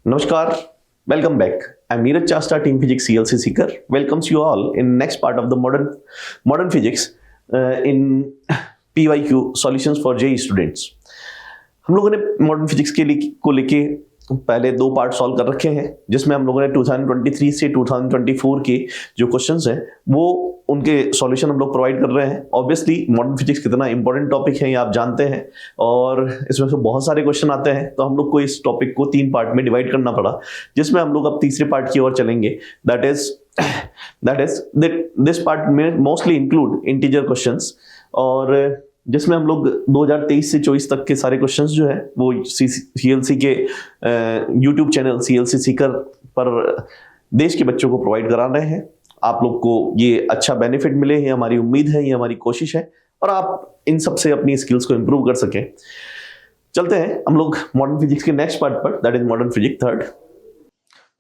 Namaskar, welcome back. I'm Neeraj Chasta, Team Physics CLC Seeker. Welcomes you all in next part of the modern physics in PYQ solutions for JEE students. हम लोगों ने modern physics को लेके पहले दो part solve कर रखे हैं, जिसमें हम लोगों ने 2023 से 2024 के जो क्वेश्चंस हैं वो उनके सॉल्यूशन हम लोग प्रोवाइड कर रहे हैं। ऑब्वियसली मॉडर्न फिजिक्स कितना इंपॉर्टेंट टॉपिक है ये आप जानते हैं, और इसमें से बहुत सारे क्वेश्चन आते हैं, तो हम लोग को इस टॉपिक को 3 पार्ट में डिवाइड करना पड़ा, जिसमें हम लोग अब तीसरे पार्ट की ओर चलेंगे। दैट इज दिस पार्ट में मोस्टली इंक्लूड इंटीजर क्वेश्चंस, और जिसमें हम लोग 2023 से 24 तक के सारे क्वेश्चंस जो है वो सीएलसी के यूट्यूब चैनल सीएलसी सीकर पर देश के बच्चों को प्रोवाइड करा रहे हैं। आप लोग को ये अच्छा बेनिफिट मिले, ये हमारी उम्मीद है, ये हमारी कोशिश है, और आप इन सब से अपनी स्किल्स को इंप्रूव कर सकें। चलते हैं हम लोग मॉडर्न फिजिक्स के नेक्स्ट पार्ट पर, that is modern physics third.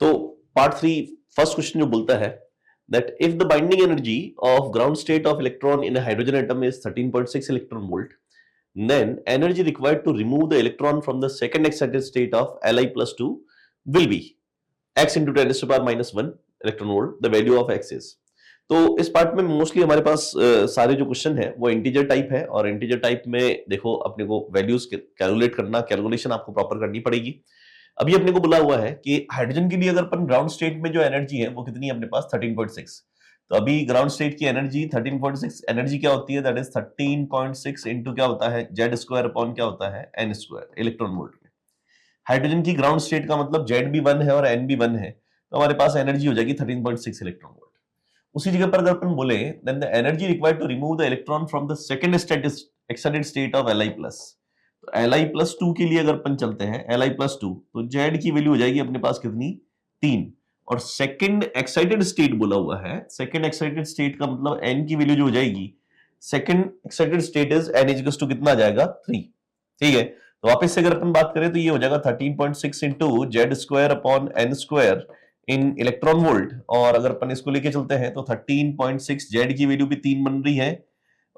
तो पार्ट 3 फर्स्ट क्वेश्चन जो बोलता है that if the binding energy of ground state of electron in a hydrogen atom is 13.6 electron volt, then energy required to remove the electron from the second excited state of Li plus 2 will be x into 10 to the power minus 1 electron volt. The value of x is. तो इस part में mostly हमारे पास सारे जो question है वो integer type है, और इंटीजर टाइप में देखो अपने को वैल्यूज कैलकुलेट करना, कैलकुलेशन आपको प्रॉपर करनी पड़ेगी। अभी अपने को बोला हुआ है कि हाइड्रोजन के लिए अगर अपन ग्राउंड स्टेट में जो एनर्जी है वो कितनी है अपने पास 13.6। तो अभी ग्राउंड स्टेट की एनर्जी 13.6, एनर्जी क्या होती है, दैट इज 13.6 इंटू क्या होता है जेड स्क्वायर अपॉन क्या होता है एन स्क्वायर इलेक्ट्रॉन वोल्ट में। हाइड्रोजन की ग्राउंड स्टेट का मतलब जेड भी 1 है और एन भी 1 है, तो हमारे पास एनर्जी हो जाएगी 13.6 इलेक्ट्रॉन वोल्ट। उसी जगह पर अगर अपन बोले then the energy required to remove the electron from the second excited state of Li plus. तो Li प्लस 2 के लिए अगर अपन चलते हैं Li प्लस 2, तो Z की वैल्यू हो जाएगी अपने पास कितनी 3, और सेकंड एक्साइटेड स्टेट बोला हुआ है। सेकंड एक्साइटेड स्टेट का मतलब N की वैल्यू जो हो जाएगी, second excited state is N equals to कितना आ जाएगा 3। ठीक है, तो वापस से अगर अपन बात करें तो ये हो जाएगा 13.6 into Z square upon n square in electron volt, और अगर अपन इसको लेके चलते हैं तो 13.6 जेड की वैल्यू भी 3 बन रही है,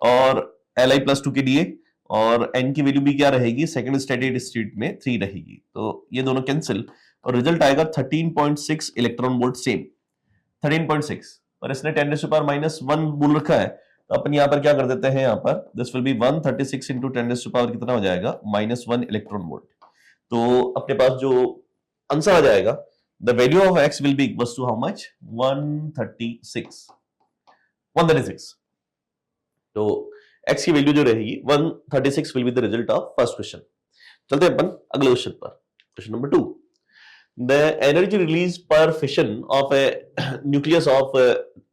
और Li प्लस 2 के लिए, और n की वैल्यू भी क्या रहेगी सेकंड एक्साइटेड स्टेट में 3 रहेगी। तो ये दोनों कैंसिल, और रिजल्ट आएगा 13.6 इलेक्ट्रॉन वोल्ट सेम 13.6, और इसने 10 टू पावर माइनस 1 बोल रखा है, तो अपन यहाँ पर क्या कर देते हैं, यहाँ पर this will be 136 into 10 to power कितना हो जाएगा -1 इलेक्ट्रॉन वोल्ट। तो अपने पास जो आंसर आ जाएगा the value of x will be equals to how much 136। तो x की वैल्यू जो रहेगी 136 will be the result of first question. चलते हैं अपन अगले क्वेश्चन पर, question number 2। The energy release per fission of a nucleus of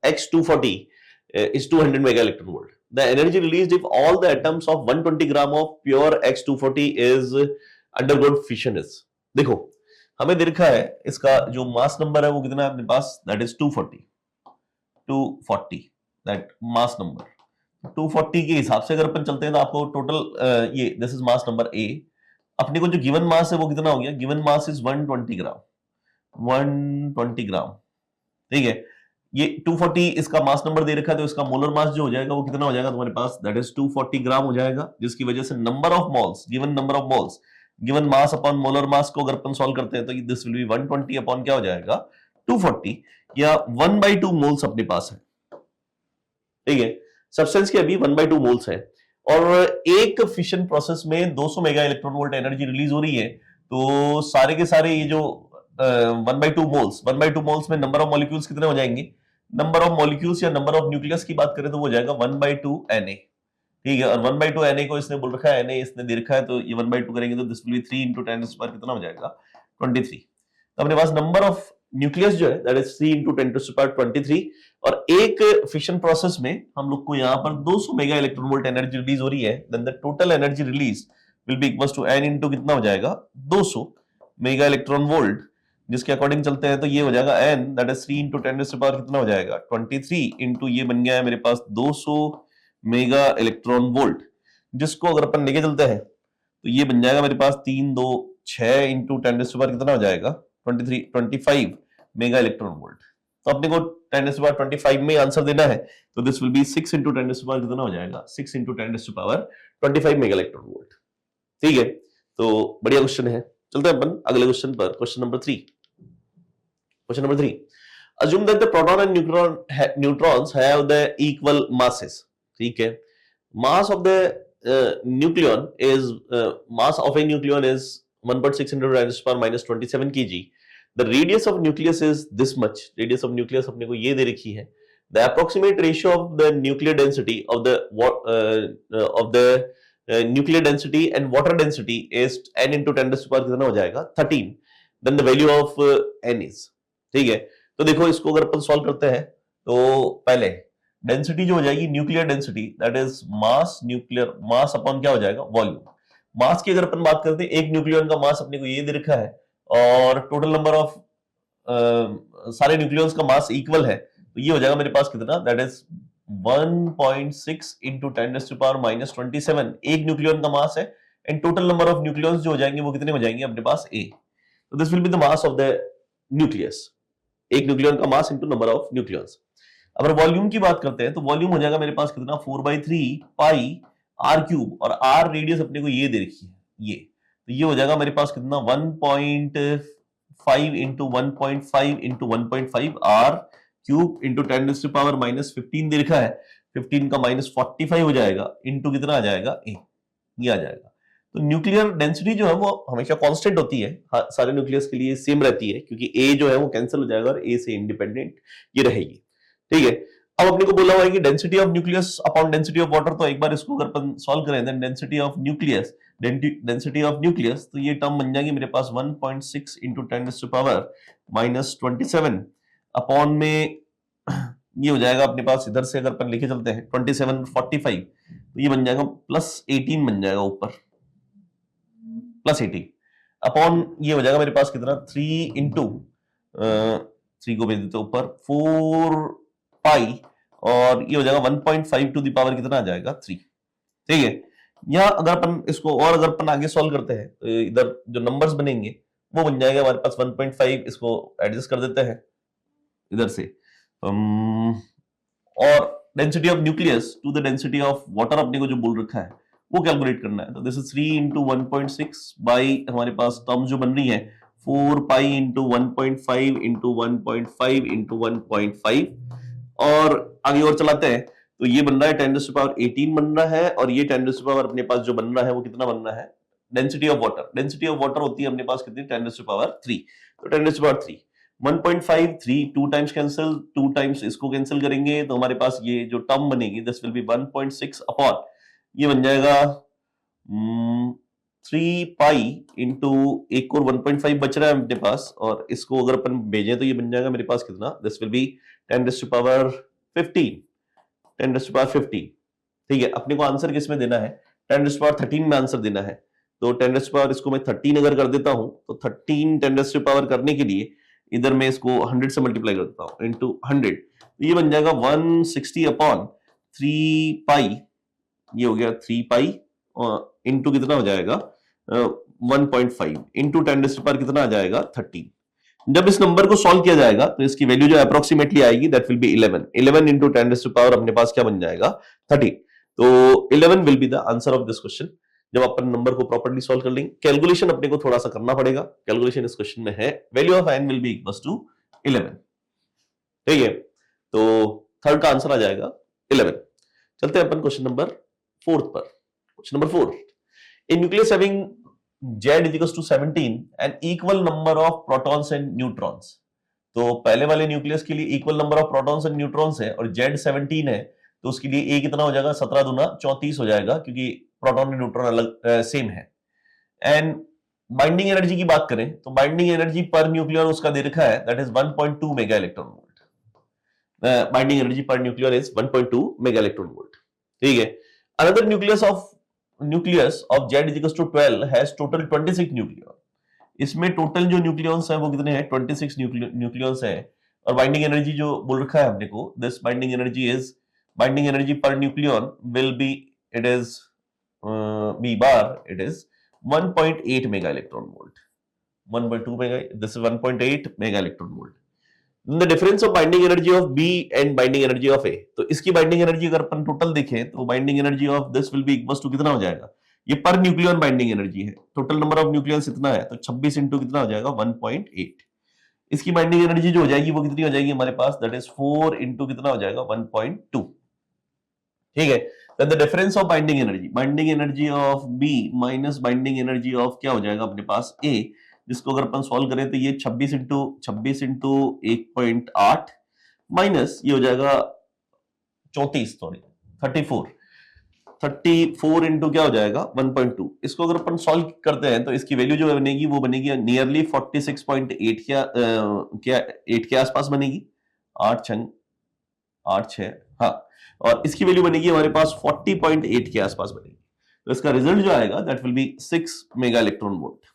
X240 is 200 mega electron volt. The energy released if all the atoms of 120 gram of pure X240 is undergone fission is. देखो हमें दे रखा है इसका जो mass number है वो कितना है अपने पास, that is 240 that mass number 240 के हिसाब से अगर अपन चलते हैं तो आपको टोटल ये this is mass number A. अपने को जो गिवन मास है वो कितना हो गया, गिवन मास इज 120 ग्राम। ठीक है, ये 240 इसका मास नंबर दे रखा है, तो इसका मोलर मास जो हो जाएगा वो कितना हो जाएगा तुम्हारे पास, दैट इज 240 ग्राम हो जाएगा, जिसकी वजह से number of moles, given number of moles, given mass upon molar mass को अगर अपन सॉल्व करते हैं तो दिस विल बी 120 अपॉन क्या हो जाएगा 240, या 1/2 मोल्स अपने पास है। ठीक है, सब्सटेंस के अभी 1/2 मोल्स है, और एक फिशन प्रोसेस में 200 mega electron volt energy release हो रही है। तो सारे के सारे ये जो 1/2 मोल्स में नंबर ऑफ मॉलिक्यूल्स कितने हो जाएंगे, नंबर ऑफ मॉलिक्यूल्स या नंबर ऑफ न्यूक्लियस की बात करें तो वो हो जाएगा 1/2 Na। ठीक है, और 1/2 Na को इसने बोल रखा है, Na इसने दे रखा है, तो ये 1/2 करेंगे तो दिस विल बी 3 इंटू 10 पर कितना हो जाएगा 23। तो अपने पास नंबर ऑफ न्यूक्लियस जो है दैट इज 3 इंटू 10 पर 23, और एक फिशन प्रोसेस में हम लोग को यहाँ पर 200 mega electron volt energy release हो रही है, then the total energy release will be equals to n into कितना हो जाएगा 200 मेगा इलेक्ट्रॉन वोल्ट, जिसके अकॉर्डिंग चलते हैं तो ये हो जाएगा n that is 3 into 10 power कितना हो जाएगा 23 इंटू ये बन गया है मेरे पास 200 मेगा इलेक्ट्रॉन वोल्ट, जिसको अगर अपन लेके चलते हैं तो ये बन जाएगा मेरे पास 3 2 6 इंटू 10 पावर कितना हो जाएगा 25 मेगा इलेक्ट्रॉन वोल्ट। तो अपने को 10 पावर 25 में आंसर देना है, तो this will B 6 into 10 power कितना हो जाएगा 6 into 10 power 25 mega electron volt. ठीक है, तो बढ़िया क्वेश्चन है, चलते हैं अपन अगले क्वेश्चन पर, question number 3। Question number 3, assume that the proton and neutrons have the equal masses. ठीक है, mass of the nucleon is mass of a nucleon is 1.6 into 10 to the power minus 27 kg. The radius of nucleus is this much. Radius of nucleus अपने को ये दे रखी है. The approximate ratio of the nuclear density of the nuclear density and water density is n into 10 to the power कितना हो जाएगा 13. Then the value of n is, ठीक है। तो देखो इसको अगर अपन सॉल्व करते हैं तो पहले डेंसिटी जो हो जाएगी nuclear density, that is mass, nuclear mass upon क्या हो जाएगा वॉल्यूम। मास की अगर अपन बात करते हैं, एक न्यूक्लियन का मास अपने को ये दे रखा है और टोटल नंबर ऑफ सारे न्यूक्लियंस का मास इक्वल है, तो ये हो जाएगा मेरे पास कितना, that is 1.6 into 10 to the power minus 27 एक न्यूक्लियन का मास है, and total number of nucleons जो हो जाएंगे वो कितने हो जाएंगे अपने पास a। तो this will be the mass of the nucleus, एक न्यूक्लियन का mass into number of nucleons. अगर वॉल्यूम की बात करते हैं तो वॉल्यूम हो जाएगा मेरे पास कितना 4/3 पाई r क्यूब, और r रेडियस अपने को ये दे रखी है ये, तो ये हो जाएगा मेरे पास कितना 1.5 into 1.5 into 1.5 r cube into 10 to the power minus 15 दे रखा है, 15 का माइनस 45 हो जाएगा इंटू कितना आ जाएगा a, ये आ जाएगा। तो न्यूक्लियर डेंसिटी जो है वो हमेशा कांस्टेंट होती है, सारे न्यूक्लियस के लिए सेम रहती है, क्योंकि ए जो है वो कैंसिल हो जाएगा और ए से इंडिपेंडेंट ये रहेगी, ठीक है। अब अपने को बोला हुआ है कि density of nucleus upon density of water, तो एक बार इसको अगर अपन सॉल्व करें देन डेंसिटी ऑफ न्यूक्लियस, तो ये टर्म बन जाएगी मेरे पास 1.6 into 10 to the power minus 27 upon में ये हो जाएगा अपने पास, इधर से अगर अपन लेके चलते हैं 27 45, तो ये बन जाएगा +18 बन जाएगा ऊपर, +18 अपॉन ये हो जाएगा मेरे पास कितना 3 इंटू 3 को भेज देते ऊपर 4 पाई, और ये हो जाएगा 1.5 टू द पावर कितना आ जाएगा 3, ठीक है। या अगर अपन इसको और अगर अपन आगे सॉल्व करते हैं तो इधर जो नंबर्स बनेंगे वो बन जाएगा हमारे पास 1.5, इसको एडजस्ट कर देते हैं इधर से, और density of nucleus to the density of water अपने को जो बोल रखा है वो कैलकुलेट करना है। तो दिस इज 3 into 1.6 बाई हमारे पास टर्म जो बन रही है 4 पाई into 1.5 into 1.5 into 1.5, और आगे और चलाते हैं तो ये बन रहा है 10 to the power 18 बन रहा है, और ये 10 to the power अपने पास जो बन रहा है वो कितना बन रहा है density of water. Density of water होती है अपने पास कितनी 10 to the power 3, तो 10 to the power 3 1.5 3 2 times cancel, 2 times इसको कैंसिल करेंगे तो हमारे पास ये जो टर्म बनेगी दिस विल बी 1.6 अपॉन ये बन जाएगा 3 पाई इंटू एक और 1.5 बच रहा है अपने पास, और इसको अगर अपन भेजें तो ये बन जाएगा मेरे पास कितना, this will B 10 to the power 15, 10 to the power 15, ठीक है। अपने को आंसर किस में देना है 10 to the power 13 में आंसर देना है, तो 10 to the power इसको मैं 13 अगर कर देता हूं तो 13 10 to the power करने के लिए इधर मैं इसको 100 से मल्टीप्लाई कर देता हूं इंटू 100, तो ये बन जाएगा 160 अपॉन 3 पाई, ये हो गया 3 पाई इंटू कितना हो जाएगा 1.5 इंटू 10 to the power कितना आ जाएगा 13। जब इस नंबर को सॉल्व किया जाएगा तो इसकी वैल्यू जो अप्रोक्सीमेटली आएगी that will B 11 into 10 to the power अपने पास क्या बन जाएगा 30, तो 11 will be the answer of this question. जब अपन नंबर को प्रॉपर्ली सॉल्व कर लेंगे, कैलकुलेशन अपने को थोड़ा सा करना पड़ेगा, कैलकुलेशन इस क्वेश्चन में है, value of n will be equals to 11, ठीक है। तो थर्ड का आंसर आ जाएगा 11। चलते हैं अपन क्वेश्चन नंबर 4 पर। Question number 4, in nucleus having Z is equals to 17 and equal number of protons and neutrons, तो पहले वाले न्यूक्लियस के लिए equal number of protons and neutrons है और Z 17 है, तो उसके लिए A कितना हो जाएगा 17 दूना 34 हो जाएगा, क्योंकि प्रोटॉन और न्यूट्रॉन अलग सेम है। एंड बाइंडिंग एनर्जी की बात करें तो बाइंडिंग एनर्जी पर न्यूक्लियर उसका दे रखा है that is 1.2 mega electron volt. Binding energy per nuclear is 1.2 mega electron volt, ठीक है। Another nucleus of Z is equals to 12 has total 26 nucleon. इसमें टोटल जो न्यूक्लियंस है वो कितने हैं 26 न्यूक्लियंस है, और बाइंडिंग एनर्जी जो बोल रखा है अपने को, this binding energy per nucleon will be it is B bar it is 1.8 mega electron volt, 1.2 mega, this is 1.8 mega electron volt. Then the difference of binding energy of B and binding energy of A, तो इसकी binding energy अगर अपन total देखें तो binding energy of this will be equals to कितना हो जाएगा, ये per nucleon binding energy है, टोटल नंबर ऑफ न्यूक्लियंस इतना है, तो 26 इंटू कितना हो जाएगा 1.8। इसकी बाइंडिंग एनर्जी जो हो जाएगी वो कितनी हो जाएगी हमारे पास, दैट इज 4 इंटू कितना हो जाएगा 1.2। ठीक है, then the difference of binding energy of B minus binding energy of क्या हो जाएगा अपने पास A, जिसको अगर अपन सॉल्व करें तो ये 26 इंटू 1.8 माइनस ये हो जाएगा 34 इंटू क्या हो जाएगा 1.2। इसको अगर अपन सॉल्व करते हैं तो इसकी वैल्यू जो बनेगी वो बनेगी नियरली 46.8 क्या 8 के आसपास बनेगी, 8 6 हाँ, और इसकी वैल्यू बनेगी हमारे पास 40.8 के आसपास बनेगी। तो इसका रिजल्ट जो आएगा that will B 6 mega electron volt.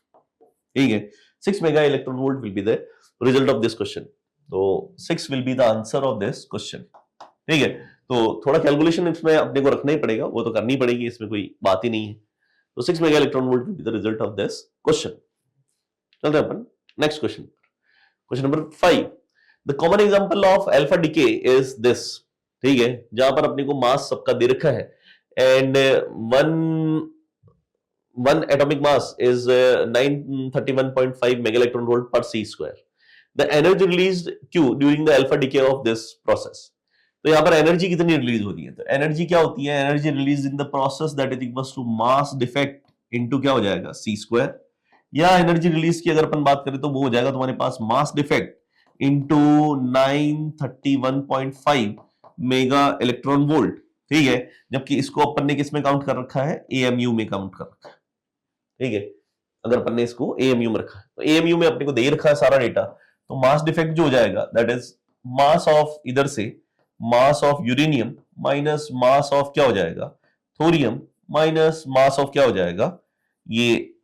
ठीक है, 6 mega electron volt will be the result of this question. तो 6 will be the answer of this question. ठीक है, तो थोड़ा कैलकुलेशन इसमें अपने को रखना ही पड़ेगा, वो तो करनी पड़ेगी, इसमें कोई बात ही नहीं है। तो 6 mega electron volt will be the result of this question. चलते हैं अपन next question, question number 5। The common example of alpha decay is this. ठीक है, जहां पर अपने को मास सबका दे रखा है and one atomic mass is 931.5 mega electron volt per c square. The energy released Q during the alpha decay of this process. तो यहाँ पर एनर्जी कितनी रिलीज होती है, तो एनर्जी क्या होती है, energy release in the process that is equals to mass defect into क्या हो जाएगा सी स्क्वायर, या एनर्जी रिलीज की अगर अपन बात करें तो वो हो जाएगा तुम्हारे पास mass defect into 931.5 mega electron volt. ठीक है, जबकि इसको अपन ने किस में काउंट कर रखा है, एएमयू में काउंट कर रखा है। ठीक है, अगर अपन ने इसको एएमयू में रखा है तो एएमयू में अपने को दे रखा है सारा डेटा, तो मास डिफेक्ट जो हो जाएगा दैट इज मास ऑफ इधर से mass of uranium minus mass of क्या हो जाएगा थोरियम माइनस मास ऑफ क्या हो जाएगा, ये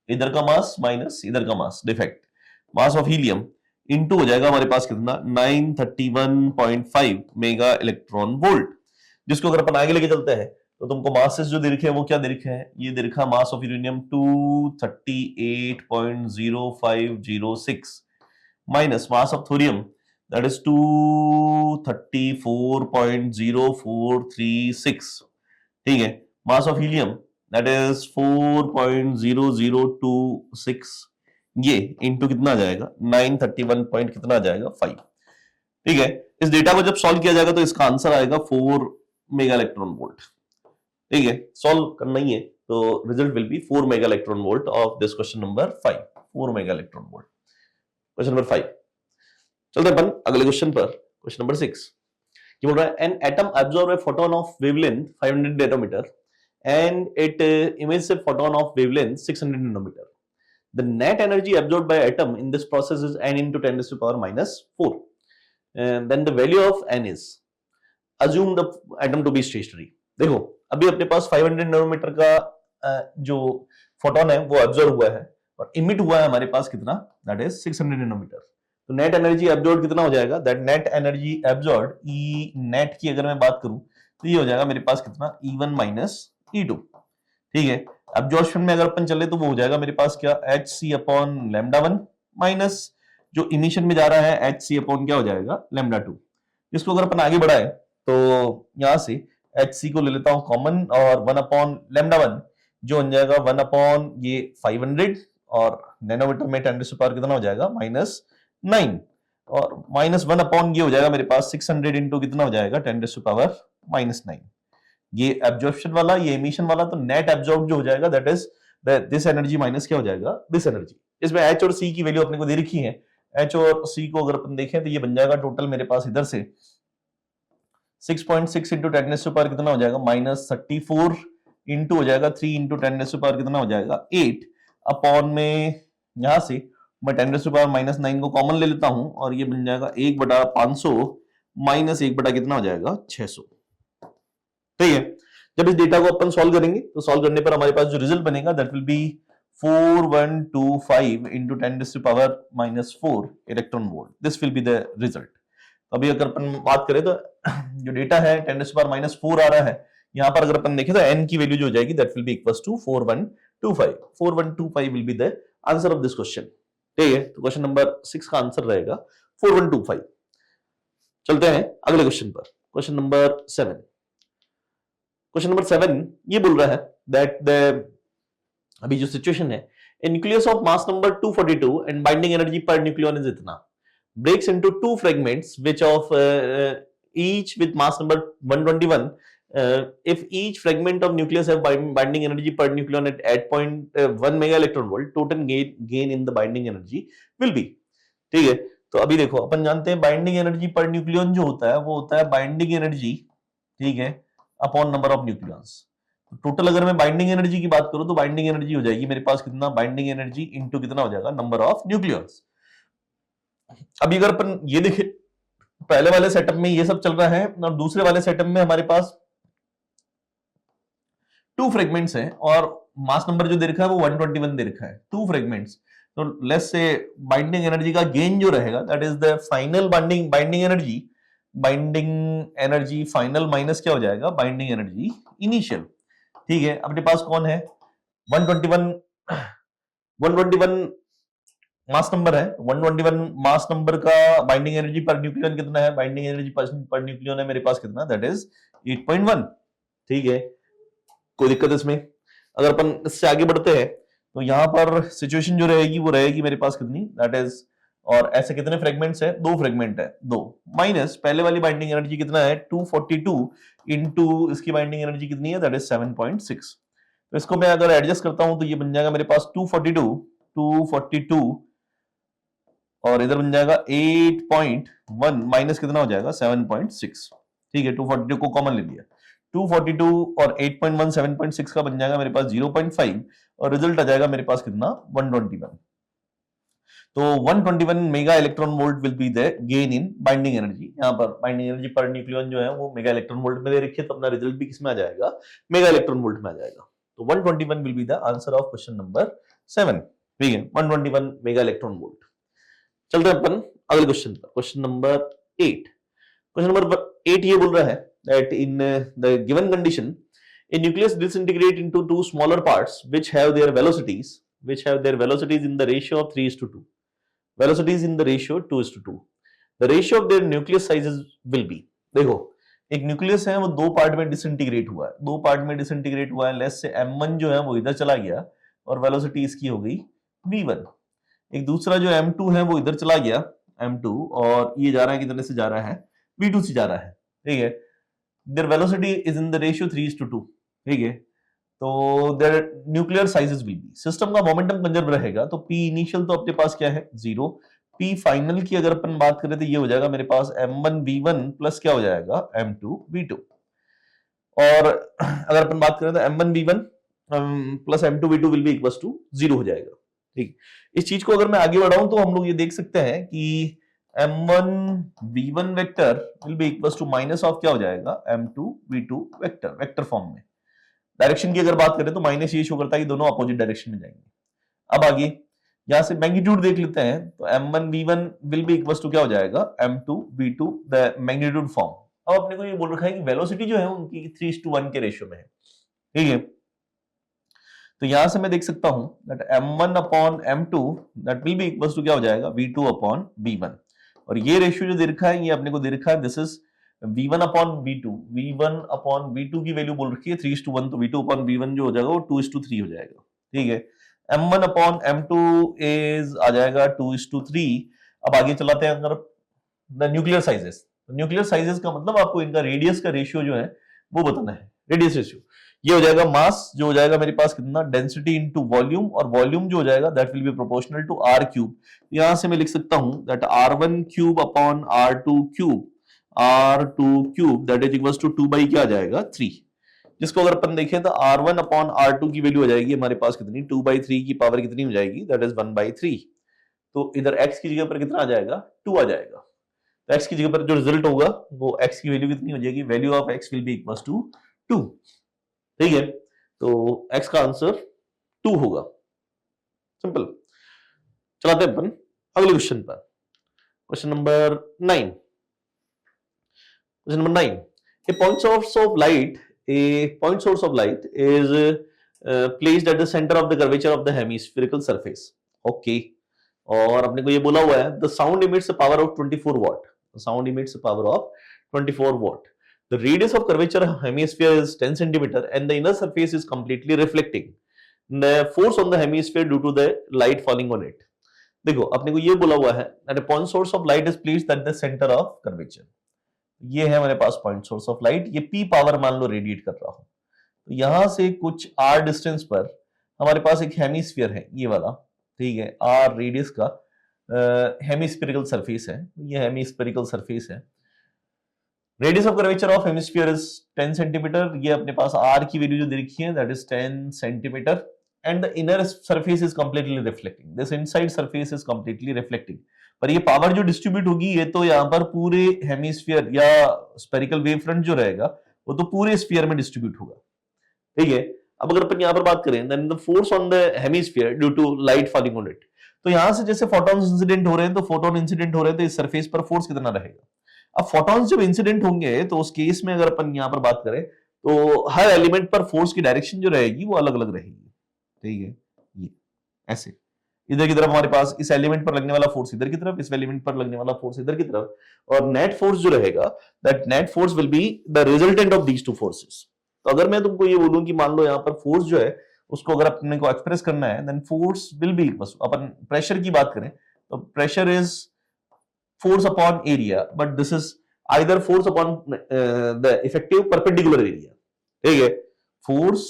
इधर का मास माइनस इधर का mass defect, mass of helium into हो जाएगा हमारे पास कितना 931.5 मेगा इलेक्ट्रॉन वोल्ट। जिसको अगर अपन आगे लेके चलते हैं तो तुमको मासेस जो दे रखे हैं वो क्या दे रखे हैं, ये दे रखा mass of uranium 238.0506 minus mass of thorium that is 234.0436। ठीक है, mass of helium that is 4.0026, ये इनटू कितना आ जाएगा 931 पॉइंट कितना आ जाएगा 5। ठीक है, इस डेटा को जब सॉल्व किया जाएगा तो इसका आंसर आएगा 4 मेगा इलेक्ट्रॉन वोल्ट। ठीक है, सॉल्व करना ही है तो result will be 4 mega electron volt of this question number 5, 4 mega electron volt, question number 5। चलते हैं अपन अगले क्वेश्चन पर, क्वेश्चन नंबर 6। ये बोल रहा है an atom absorb a photon of wavelength 500 nanometre and it emits a photon of wavelength 600 nanometre. The net energy absorbed by atom in this process is n into 10 raised to power minus 4. And then the value of n is, assume the atom to be stationary. देखो अभी अपने पास 500 nanometre का जो photon है वो absorb हुआ है और इमिट हुआ है हमारे पास कितना, दैट इज 600 नैनोमीटर। तो नेट एनर्जी एब्जॉर्ब कितना हो जाएगा, that net energy absorb E net की अगर मैं बात करूं तो ये हो जाएगा मेरे पास कितना E1 माइनस E2। ठीक है, एब्जॉर्प्शन में अगर अपन चले तो वो हो जाएगा मेरे पास क्या HC अपॉन लैम्डा 1 माइनस जो इमिशन में जा रहा है HC अपॉन क्या हो जाएगा लैम्डा 2। इसको अगर अपन आगे बढ़ाए तो यहां से HC को ले लेता हूं कॉमन और 1 अपॉन लैम्डा 1 जो बन जाएगा 1 अपॉन ये 500 और नैनोमीटर में 10 टू पावर कितना हो जाएगा -9 और -1 अपॉन ये हो जाएगा मेरे पास 600 इंटू कितना हो जाएगा 10 टू पावर -9। ये एब्जॉर्प्शन वाला ये एमिशन वाला, तो नेट एब्जॉर्ब जो हो जाएगा that is this energy minus क्या हो जाएगा दिस एनर्जी। इसमें H और C की वैल्यू अपने को दे रखी है, H और C को अगर अपन देखें तो ये बन जाएगा टोटल मेरे पास इधर से 6.6 इंटू 10 टू पावर कितना हो जाएगा -34 इंटू हो जाएगा 3 इंटू 10 टू पावर कितना हो जाएगा 8 अपॉन में यहां से मैं 10 टू पावर -9 को कॉमन ले लेता हूं और ये बन जाएगा 1/500 माइनस 1 कितना हो जाएगा 600। ठीक है, जब इस डेटा को अपन सॉल्व करेंगे तो सॉल्व करने पर हमारे पास जो रिजल्ट बनेगा that will be 4125 into 10 to power -4 electron volt. This will be the result. अभी अगर अपन बात करें तो जो डेटा है 10 टू पावर -4 आ रहा है, यहां पर अगर अपन देखें तो n की वैल्यू जो हो जाएगी that will be equals to 4125। 4125 will be the answer of this question. ठीक है, तो क्वेश्चन नंबर 6 का आंसर रहेगा 4125। चलते हैं अगले क्वेश्चन पर, क्वेश्चन नंबर 7। क्वेश्चन नंबर 7 ये बोल रहा है दैट द अभी जो सिचुएशन है, a nucleus of mass number 242 and binding energy per nucleon is इतना, breaks into two fragments which of each with mass number 121. If each fragment of nucleus have binding energy per nucleon at 8.1 mega electron volt, total gain in the binding energy will be. ठीक है, तो अभी देखो अपन जानते हैं binding energy per nucleon जो होता है वो होता है बाइंडिंग एनर्जी, ठीक है, upon number of nucleons. Total अगर मैं बाइंडिंग एनर्जी की बात करूं तो बाइंडिंग एनर्जी हो जाएगी मेरे पास कितना, बाइंडिंग एनर्जी इनटू कितना हो जाएगा, नंबर ऑफ न्यूक्लियंस। अभी अगर अपन ये देखें, पहले वाले सेटअप में ये सब चल रहा है और दूसरे वाले सेटअप में हमारे पास टू फ्रेगमेंट्स हैं और मास नंबर जो दे रखा है वो 121 दे रखा है, टू फ्रेगमेंट्स। तो लेट्स से बाइंडिंग एनर्जी का गेन जो रहेगा that is the final binding energy final minus क्या हो जाएगा, बाइंडिंग एनर्जी इनिशियल। ठीक है, अपने पास कौन है, 121 मास नंबर है, 121 मास नंबर का बाइंडिंग एनर्जी पर न्यूक्लियन कितना है, बाइंडिंग एनर्जी पर न्यूक्लियन है मेरे पास कितना, दैट इज 8.1। ठीक है, कोई दिक्कत इसमें? अगर अपन इससे आगे बढ़ते हैं तो यहां पर सिचुएशन जो रहेगी वो रहेगी मेरे पास कितनी, दैट इज, और ऐसे कितने फ्रेगमेंट्स है, दो फ्रेगमेंट है, दो, माइनस पहले वाली बाइंडिंग एनर्जी कितना है 242 इंटू इसकी बाइंडिंग एनर्जी कितनी है, दैट इज 7.6। तो इसको मैं अगर एडजस्ट करता हूं तो ये बन जाएगा मेरे पास 242 और इधर बन जाएगा 8.1 माइनस कितना हो जाएगा 7.6। ठीक है, 242 को कॉमन ले लिया, 242 और 8.1 7.6 का बन जाएगा मेरे पास 0.5 और रिजल्ट आ जाएगा मेरे पास कितना 121। तो 121 mega electron volt will be the gain in binding energy. यहाँ पर बाइंडिंग एनर्जी पर न्यूक्लियन जो है वो मेगा इलेक्ट्रॉन वोल्ट में दे रखी है, तो अपना रिजल्ट भी किसमें आ जाएगा, मेगा इलेक्ट्रॉन वोल्ट में आ जाएगा। तो 121 will be the answer of question number 7। ठीक है, 121 मेगा इलेक्ट्रॉन वोल्ट। चलते हैं अपन अगले क्वेश्चन पर, क्वेश्चन नंबर 8। क्वेश्चन नंबर 8 ये बोल रहा है that in the given condition a nucleus disintegrate into two smaller parts which have their velocities in the ratio of 3:2, velocities in the ratio 2:2, the ratio of their nucleus sizes will be। देखो एक nucleus है वो दो part में disintegrate हुआ है, let's say m1 जो है वो इधर चला गया और वेलोसिटी इसकी हो गई v1। एक दूसरा जो m2 है वो इधर चला गया m2 और ये जा रहा है कितने से जा रहा है, v2 से जा रहा है। ठीक है, their velocity is in the ratio 3:2। ठीक है, तो their nuclear sizes will be, system का मोमेंटम कंजर्व रहेगा तो p इनिशियल तो अपने पास क्या है 0, p फाइनल की अगर अपन बात करें तो ये हो जाएगा मेरे पास m1 v1 प्लस क्या हो जाएगा m2 v2, और अगर अपन बात करें तो m1 v1 plus m2 v2 will be equals to 0 हो जाएगा। ठीक, इस चीज को अगर मैं आगे बढ़ाऊं तो हम लोग ये देख सकते हैं कि m1 v1 vector will be equals to minus of क्या हो जाएगा m2 v2 वेक्टर फॉर्म में। डायरेक्शन की अगर बात करें तो माइनस ये शो करता है कि दोनों अपोजिट डायरेक्शन में जाएंगे। अब आगे यहां से मैग्नीट्यूड देख लेते हैं तो m1 v1 will be equals to क्या हो जाएगा m2 v2 the magnitude form. अब अपने को ये बोल रखा है कि वेलोसिटी जो है उनकी 3:1 के रेशियो में है। ठीक है, तो यहां से मैं देख सकता हूं that m1 upon m2 that will be equals to क्या हो जाएगा v2 अपॉन v1, और ये रेशियो जो दे रखा है ये अपने को दे रखा है this is v1 upon v2 की वैल्यू बोल रखी है 3:1, तो v2 अपॉन v1 जो हो जाएगा वो 2:3 हो जाएगा। ठीक है, m1 अपॉन m2 इज आ जाएगा 2:3। अब आगे चलाते हैं अगर द न्यूक्लियर साइजेस का मतलब आपको इनका रेडियस का रेशियो जो है वो बताना है, रेडियस रेशियो। ये हो जाएगा मास जो हो जाएगा मेरे पास कितना डेंसिटी इनटू वॉल्यूम, और वॉल्यूम जो हो जाएगा that will be proportional to r cube. यहां से मैं लिख सकता हूं that r1 cube upon r2 cube that is equals to 2 by क्या आ जाएगा 3, जिसको अगर अपन देखें तो r1 अपॉन r2 की वैल्यू हो जाएगी हमारे पास कितनी 2/3 की पावर कितनी हो जाएगी दैट इज 1/3। तो इधर x की जगह पर कितना आ जाएगा 2 आ जाएगा, तो x की जगह पर जो रिजल्ट होगा वो x की वैल्यू कितनी हो जाएगी, value of x will be equals to 2। ठीक है, तो x का आंसर 2 होगा, सिंपल। चलाते हैं अपन अगले क्वेश्चन पर, question number 9। A point source of light is placed at the center of the curvature of the hemispherical surface. Okay, और अपने को ये बोला हुआ है the sound emits a power of 24 watt. The radius of curvature hemisphere is 10 centimeter and the inner surface is completely reflecting. the force on the hemisphere due to the light falling on it. देखो अपने को ये बोला हुआ है that a point source of light is placed at the center of curvature. ये है हमारे पास पॉइंट सोर्स ऑफ लाइट, ये p पावर मान लो रेडिएट कर रहा हो, तो यहां से कुछ r डिस्टेंस पर हमारे पास एक हेमिस्फीयर है, ये वाला, ठीक है, r रेडियस का हेमिस्फेरिकल सरफेस है, ये हेमिस्फेरिकल सरफेस है। Radius of curvature of hemisphere is 10 centimetre, ये अपने पास r की वैल्यू जो दे रखी है that is 10 centimetre, and the inner surface is completely reflecting, this inside surface is completely reflecting. पर ये पावर जो डिस्ट्रीब्यूट होगी ये तो यहाँ पर पूरे हेमिस्फीयर या स्फेरिकल वेव फ्रंट जो रहेगा वो तो पूरे स्फीयर में डिस्ट्रीब्यूट होगा, ठीक है। अब अगर अपन यहाँ पर बात करें then the force on the hemisphere due to light falling on it, तो यहां से जैसे फोटॉन्स इंसिडेंट हो रहे हैं, तो फोटोन इंसिडेंट हो रहे हैं तो इस सरफेस पर फोर्स कितना रहेगा। अब फोटॉन्स जब इंसिडेंट होंगे तो उस केस में अगर अपन यहाँ पर बात करें तो हर एलिमेंट पर फोर्स की डायरेक्शन जो रहेगी वो अलग अलग रहेगी, ठीक है। ये ऐसे इधर की तरफ हमारे पास इस एलिमेंट पर लगने वाला फोर्स इधर की तरफ, इस एलिमेंट पर लगने वाला फोर्स इधर की तरफ, और नेट फोर्स जो रहेगा that net force will be the resultant of these two forces. तो अगर मैं तुमको ये बोलूं कि मान लो यहाँ पर फोर्स जो है उसको अगर अपने को एक्सप्रेस करना है then force will be equal, अपन प्रेशर की बात करें तो pressure is force upon area, but this is either force upon the effective perpendicular area, ठीक है, फोर्स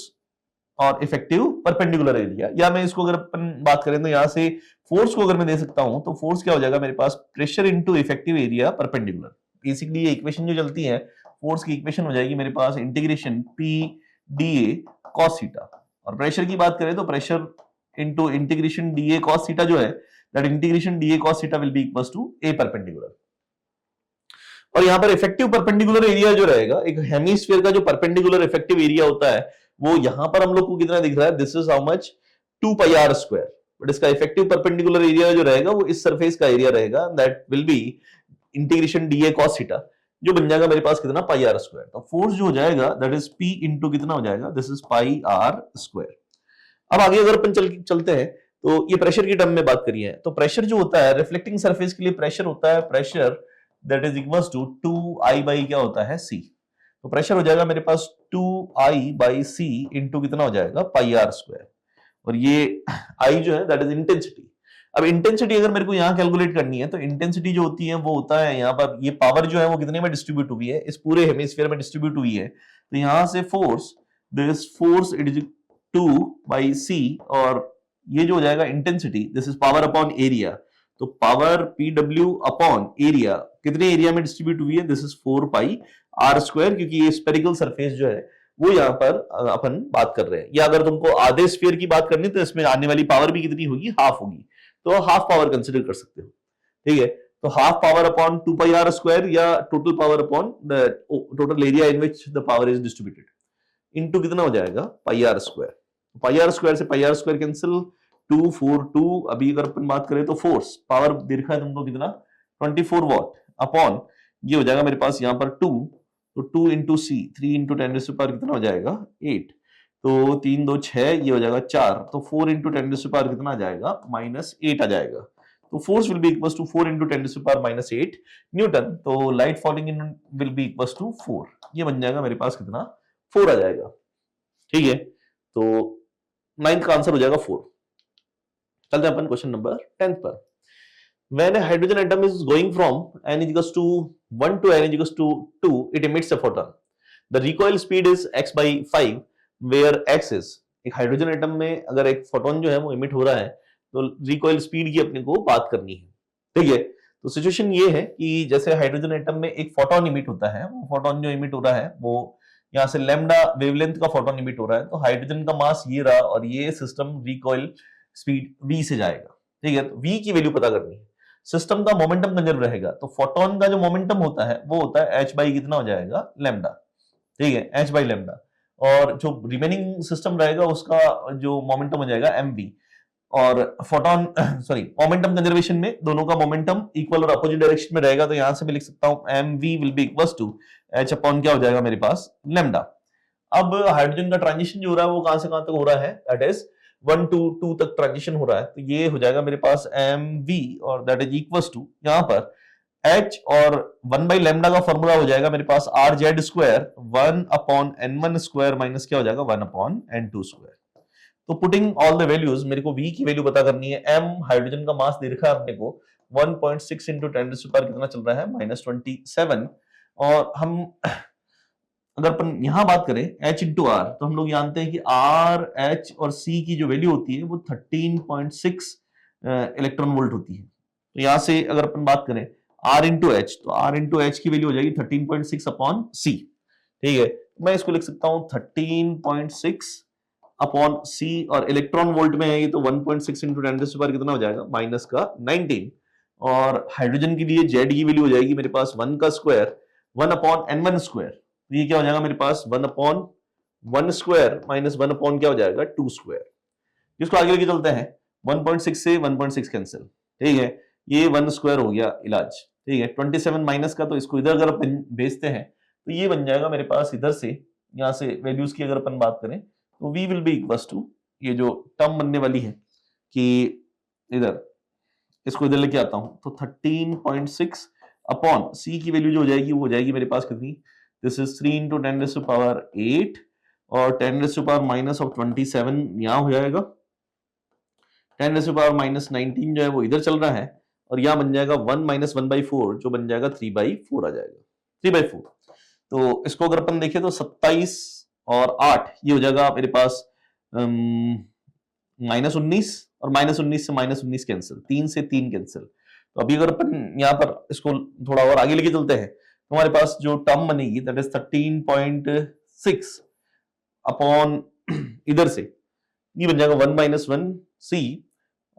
और इफेक्टिव परपेंडिकुलर एरिया। या मैं इसको अगर अपन बात करें तो यहां से फोर्स को अगर मैं दे सकता हूं तो फोर्स क्या हो जाएगा मेरे पास, pressure into effective area perpendicular. Basically ये इक्वेशन जो चलती है फोर्स की इक्वेशन हो जाएगी मेरे पास integration P dA cos theta, और प्रेशर की बात करें तो pressure into integration dA cos theta जो है that integration dA cos theta will be equals to A perpendicular. और यहाँ पर इफेक्टिव परपेंडिकुलर एरिया जो रहेगा, एक हेमिस्फीयर का जो परपेंडिकुलर इफेक्टिव एरिया होता है वो यहां पर हम लोग को कितना दिख रहा है, this is how much 2 pi r square, but इसका इफेक्टिव परपेंडिकुलर एरिया जो रहेगा वो इस सरफेस का एरिया रहेगा that will B integration dA cos theta, जो बन जाएगा मेरे पास कितना, पाई r स्क्वायर। तो फोर्स जो हो जाएगा दैट इज P इंटू कितना हो जाएगा, this is pi r square. अब आगे अगर अपन चलते हैं तो ये प्रेशर की टर्म में बात करिए, तो प्रेशर जो होता है रिफ्लेक्टिंग सरफेस के लिए प्रेशर होता है, pressure that is equals to 2I by क्या होता है, C। तो प्रेशर हो जाएगा मेरे पास 2I बाई C इंटू कितना हो जाएगा, पाई r स्क्वायर, और ये I जो है दैट इज इंटेंसिटी। अब इंटेंसिटी अगर मेरे को यहाँ कैलकुलेट करनी है तो इंटेंसिटी जो होती है वो होता है यहाँ पर, ये पावर जो है वो कितने में डिस्ट्रीब्यूट हुई है, इस पूरे हेमिस्फीयर में डिस्ट्रीब्यूट हुई है, तो यहाँ से force, this force it is 2 by C, और ये जो हो जाएगा intensity, this is power upon area, तो पावर PW अपॉन एरिया कितने एरिया में डिस्ट्रीब्यूट हुई है, this is 4 pi r square, क्योंकि ये स्पेरिकल सरफेस जो है वो यहाँ पर अपन बात कर रहे हैं। या अगर तुमको आधे स्फीयर की बात करनी तो इसमें आने वाली पावर भी कितनी होगी, हाफ होगी, तो हाफ पावर कंसिडर कर सकते हो, ठीक है। तो हाफ पावर अपॉन 2 पाई r स्क्वायर या total power upon the total area in which the power is distributed into कितना हो जाएगा, पाई r स्क्वायर। पाई r स्क्वायर से पाई r स्क्वायर कैंसिल, 2 4 2। अभी अगर अपन बात करें तो फोर्स पावर दे रखा है तुमको कितना, 24 वॉट अपॉन ये हो जाएगा मेरे पास यहाँ पर 2, तो 2 into C, 3 into 10 raise to power कितना हो जाएगा, 8, तो 3 2 6, ये हो जाएगा 4, तो 4 इंटू 10 रेज़ टू पावर कितना आ जाएगा, -8 आ जाएगा। तो force will be equals to 4 into 10 raise to power -8 newton, तो light falling in will be equals to 4, ये बन जाएगा मेरे पास कितना, 4 आ जाएगा, ठीक है। तो 9th का आंसर हो जाएगा 4। चलते हैं अपन क्वेश्चन नंबर 10 पर। When a hydrogen atom is going from n equals to 1 to n equals to 2, it emits a photon. The recoil speed is x by 5, where x is, एक hydrogen atom में अगर एक photon जो है वो emit हो रहा है तो रिकॉइल स्पीड की अपने को बात करनी है, ठीक है। तो सिचुएशन ये है कि जैसे हाइड्रोजन एटम में एक फोटोन इमिट होता है, वो फोटोन जो इमिट हो रहा है वो यहाँ से लैम्डा वेवलेंथ का फोटोन इमिट हो रहा है, तो हाइड्रोजन का मास ये रहा और ये सिस्टम रिकॉइल स्पीड v से जाएगा, ठीक है। तो v की वैल्यू पता करनी है, सिस्टम का मोमेंटम कंजर्व रहेगा, तो फोटोन का जो मोमेंटम होता है वो होता है h बाई कितना हो जाएगा, लैम्डा, ठीक है, h बाई लैम्डा, और जो रिमेनिंग सिस्टम रहेगा उसका जो मोमेंटम हो जाएगा mv। और फोटोन सॉरी मोमेंटम कंजर्वेशन में दोनों का मोमेंटम इक्वल और अपोजिट डायरेक्शन में रहेगा, तो यहां से मैं लिख सकता हूं mv will be equals to h upon क्या हो जाएगा मेरे पास, लैम्डा। अब हाइड्रोजन का ट्रांजिशन जो हो रहा है वो कहां से कहां तक हो रहा है, दैट इज 1 to 2 तक ट्रांजिशन हो रहा है, तो ये हो जाएगा मेरे पास mv और दैट इज इक्वल्स टू यहाँ पर h और 1 बाई लैम्डा का फॉर्मूला हो जाएगा मेरे पास rz square 1 upon n1 square minus क्या हो जाएगा 1 अपॉन n2 स्क्वायर। तो पुटिंग ऑल द वैल्यूज, मेरे को V की वैल्यू पता करनी है। M हाइड्रोजन का मास दे रखा है अपने को 1.6 इंटू 10⁻⁻, कितना चल रहा है, -27। और हम अगर अपन यहां बात करें H इंटू आर, तो हम लोग जानते हैं कि R, H और C की जो वैल्यू होती है वो 13.6 इलेक्ट्रॉन वोल्ट होती है। तो यहां से अगर अपन बात करें R इंटू एच, तो R इंटू एच की वैल्यू हो जाएगी 13.6 अपॉन C। ठीक है, मैं इसको लिख सकता हूं 13.6 अपॉन C, और इलेक्ट्रॉन वोल्ट में है ये, तो 1.6 इंटू 10⁻⁻ कितना हो जाएगा, माइनस का 19। और हाइड्रोजन के लिए Z की वैल्यू हो जाएगी मेरे पास 1 का स्क्वायर 1 अपॉन N1 स्क्वायर, तो ये क्या हो जाएगा मेरे पास 1 अपॉन 1 स्क्वायर माइनस 1 अपॉन क्या हो जाएगा 2 स्क्वायर। जिसको आगे लेके चलते हैं, 1.6 से 1.6 कैंसिल, ठीक है, ये 1 स्क्वायर हो गया इलाज। ठीक है, 27 माइनस का, तो इसको इधर अगर अपन भेजते हैं तो ये बन जाएगा मेरे पास इधर से, यहां से वैल्यूज की अगर अपन बात करें तो v will be equals to, ये जो टर्म बनने वाली है कि इधर, इसको इधर लेके आता हूं, तो 13.6 अपॉन c की वैल्यू जो हो जाएगी वो हो जाएगी मेरे पास कितनी, दिस इज 3 इंटू 10⁻8 और 10⁻⁻27 यहां हो जाएगा, 10⁻⁻19 जो है वो इधर चल रहा है, और यहां बन जाएगा 1 माइनस 1/4 जो बन जाएगा 3/4 आ जाएगा, 3/4। तो इसको अगर अपन देखें तो 27 और 8 ये हो जाएगा मेरे पास -19, और -19 से -19 कैंसिल, 3 से 3 कैंसिल। तो अभी अगर अपन यहाँ पर इसको थोड़ा और आगे लेके चलते हैं तो हमारे पास जो टर्म बनेगी दैट इज 13.6 अपॉन इधर से ये बन जाएगा 1 माइनस 1 C,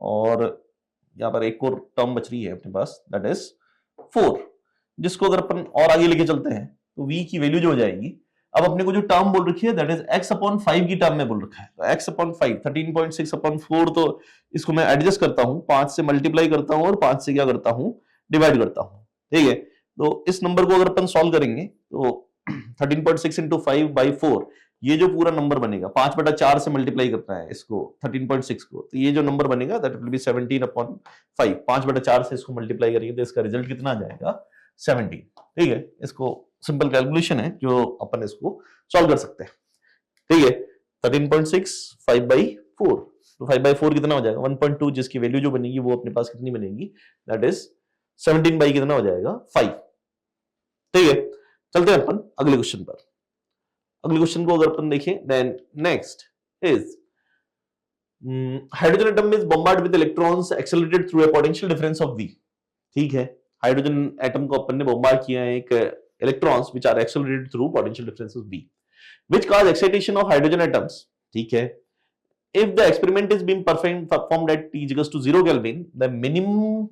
और यहाँ पर एक और टर्म बच रही है अपने पास दैट इज 4, जिसको अगर अपन और आगे लेके चलते हैं तो v की वैल्यू जो हो जाएगी, अब अपने को जो टर्म बोल रखी है दैट इज x अपॉन 5 की टर्म में बोल रखा है, तो x अपॉन 5 13.6 अपॉन 4, तो इसको मैं एडजस्ट करता हूं, 5 से मल्टीप्लाई करता हूं और 5 से क्या करता हूं, डिवाइड करता हूं। ठीक है, तो इस नंबर को अगर अपन सॉल्व करेंगे तो 13.6 इंटू 5/4, ये जो पूरा नंबर बनेगा 5/4 से मल्टीप्लाई करना है इसको 13.6 को, तो ये जो नंबर बनेगा दैट विल बी 17 अपॉन 5, 5/4 से इसको मल्टीप्लाई करेंगे तो इसका रिजल्ट कितना आ जाएगा 17। ठीक है, इसको सिंपल कैलकुलेशन है जो अपन इसको सॉल्व कर सकते हैं। ठीक है, 13.6 5/4, तो 5/4 कितना हो जाएगा 1.2, जिसकी वैल्यू जो बनेगी वो अपने पास कितनी बनेगी, दैट इज 17 बाई कितना हो जाएगा 5। ठीक है, चलते हैं अपन अगले क्वेश्चन पर। अगले क्वेश्चन को अगर अपन देखें then next is hydrogen atom is bombard with electrons accelerated through a potential difference of v। ठीक है, हाइड्रोजन एटम को अपन ने बॉम्बार्ड किया है एक electrons which are accelerated through potential difference of v which cause excitation of hydrogen atoms. ठीक है, if the experiment is being performed at t equals to 0 Kelvin, the minimum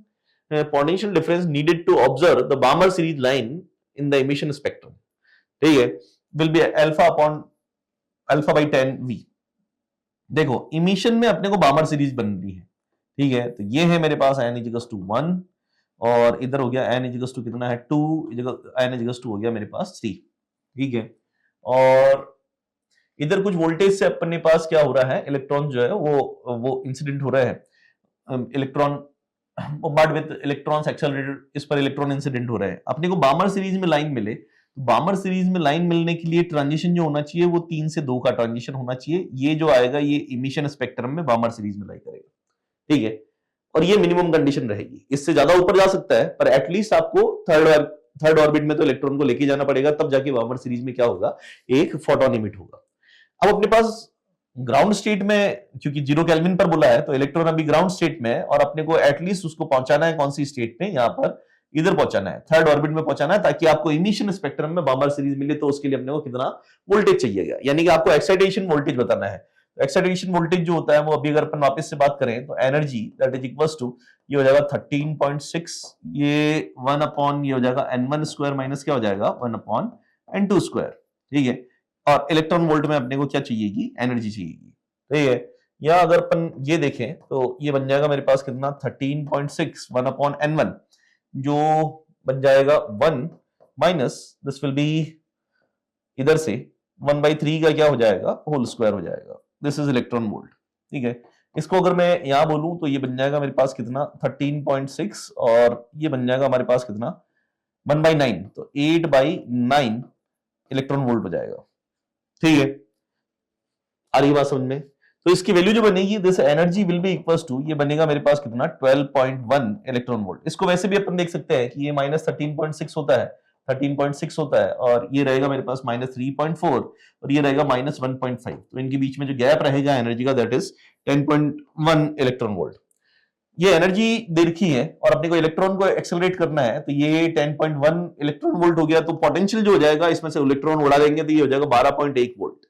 potential difference needed to observe the Balmer series line in the emission spectrum, ठीक है, will be alpha by 10 v। देखो emission में अपने को बामर series बन रही है, ठीक है, तो ये है मेरे पास n इक्वल्स टू 1 और इधर हो गया n इक्वल्स टू कितना है 2, n इक्वल्स टू हो गया मेरे पास 3। ठीक है, और इधर कुछ वोल्टेज से अपने पास क्या हो रहा है, इलेक्ट्रॉन जो है वो इंसिडेंट हो रहा है, electron bombard with electrons accelerated, इस पर इलेक्ट्रॉन इंसिडेंट हो रहा है। अपने को बामर सीरीज में लाइन मिले, तो बामर सीरीज में लाइन मिलने के लिए ट्रांजिशन जो होना चाहिए वो 3 से 2 का ट्रांजिशन होना चाहिए। ये जो आएगा ये इमिशन स्पेक्ट्रम में बामर सीरीज में लाई करेगा। ठीक है, और ये मिनिमम कंडीशन रहेगी, इससे ज्यादा ऊपर जा सकता है पर एटलीस्ट आपको थर्ड ऑर्बिट में तो इलेक्ट्रॉन को लेके जाना पड़ेगा, तब जाके बामर सीरीज में क्या होगा, एक फोटोन इमिट होगा। अब अपने पास ग्राउंड स्टेट में क्योंकि 0 केल्विन पर बोला है तो इलेक्ट्रॉन अभी ग्राउंड स्टेट में है और अपने को एटलीस्ट उसको पहुंचाना है कौन सी स्टेट में, यहाँ पर इधर पहुंचाना है, थर्ड ऑर्बिट में पहुंचाना है, ताकि आपको इमिशन स्पेक्ट्रम में बामर सीरीज मिले। तो उसके लिए अपने को कितना वोल्टेज चाहिएगा, यानी कि आपको एक्साइटेशन वोल्टेज बताना है। तो एक्साइटेशन वोल्टेज जो होता है वो अभी अगर अपन वापस से बात करें तो energy that is equals to, ये हो जाएगा 13.6, ये 1 अपॉन ये हो जाएगा n1 स्क्वायर माइनस क्या हो जाएगा 1 अपॉन n2 स्क्वायर। ठीक है, और इलेक्ट्रॉन वोल्ट में अपने को क्या चाहिएगी, एनर्जी चाहिएगी। ठीक है, या अगर अपन ये देखें तो ये बन जाएगा मेरे पास कितना 13.6 1 अपॉन n1 जो बन जाएगा 1 माइनस दिस विल बी इधर से 1/3 का क्या हो जाएगा होल स्क्वायर हो जाएगा, दिस इज इलेक्ट्रॉन वोल्ट। ठीक है, इसको अगर मैं यहां बोलूं तो ये बन जाएगा मेरे पास कितना 13.6 और ये बन जाएगा हमारे पास कितना 1/9, तो 8/9 इलेक्ट्रॉन वोल्ट हो जाएगा। ठीक है, आ रही बात समझ में। तो इसकी वैल्यू जो बनेगी, this energy will be equals to, ये बनेगा मेरे पास कितना 12.1 इलेक्ट्रॉन वोल्ट। इसको वैसे भी अपन देख सकते हैं कि ये -13.6 होता है, 13.6 होता है, और ये रहेगा मेरे पास -3.4 और ये रहेगा -1.5। तो इनके बीच में जो गैप रहेगा एनर्जी का, दैट इज 10.1 इलेक्ट्रॉन वोल्ट। ये एनर्जी दे रखी है और अपने को इलेक्ट्रॉन को एक्सेलरेट करना है, तो ये 10.1 इलेक्ट्रॉन वोल्ट हो गया। तो पोटेंशियल जो हो जाएगा, इसमें से इलेक्ट्रॉन उड़ा देंगे तो ये हो जाएगा 12.1 वोल्ट।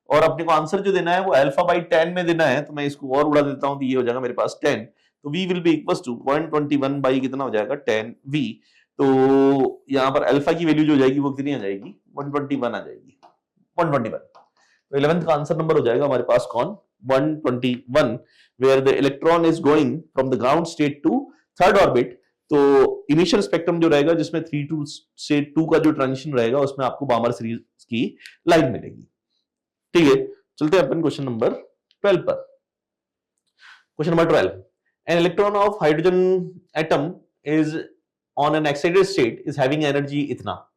और अपने को आंसर जो देना है वो α/10 में देना है, तो मैं इसको और उड़ा देता हूं, तो ये हो जाएगा मेरे पास 10। तो V will be equals to 121 by कितना हो जाएगा 10V। तो यहाँ पर अल्फा की वैल्यू जो हो जाएगी वो कितनी आ जाएगी, 121 आ जाएगी, 121। तो 11th का आंसर नंबर हो जाएगा हमारे पास कौन, 121, where the electron is going from the ground state to third orbit. तो इनिशियल स्पेक्ट्रम जो रहेगा, जिसमें 3 से 2 का जो ट्रांजिशन रहेगा, उसमें आपको बामर सीरीज की लाइन मिलेगी। ठीक है, चलते हैं अपन क्वेश्चन नंबर 12 पर। Question number 12, an electron of hydrogen atom is on an excited state is having energy इतना,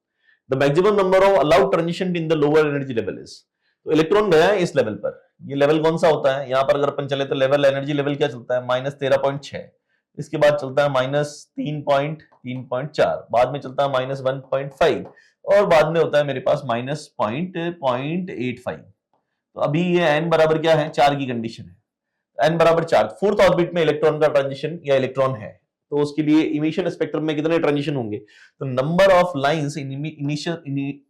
the maximum number of allowed transition in the lower energy level is. तो electron गया है इस लेवल पर, ये level कौन सा होता है, यहां पर अगर अपन चले तो लेवल एनर्जी लेवल क्या चलता है, -13.6, इसके बाद चलता है -3.4, बाद में चलता है -1.5 और बाद में होता है मेरे पास -0.85। तो अभी ये n बराबर क्या है, 4 की कंडीशन है, n बराबर 4, फोर्थ ऑर्बिट में इलेक्ट्रॉन का ट्रांजिशन या इलेक्ट्रॉन है, तो उसके लिए इमिशन स्पेक्ट्रम में कितने ट्रांजिशन होंगे, तो number of lines in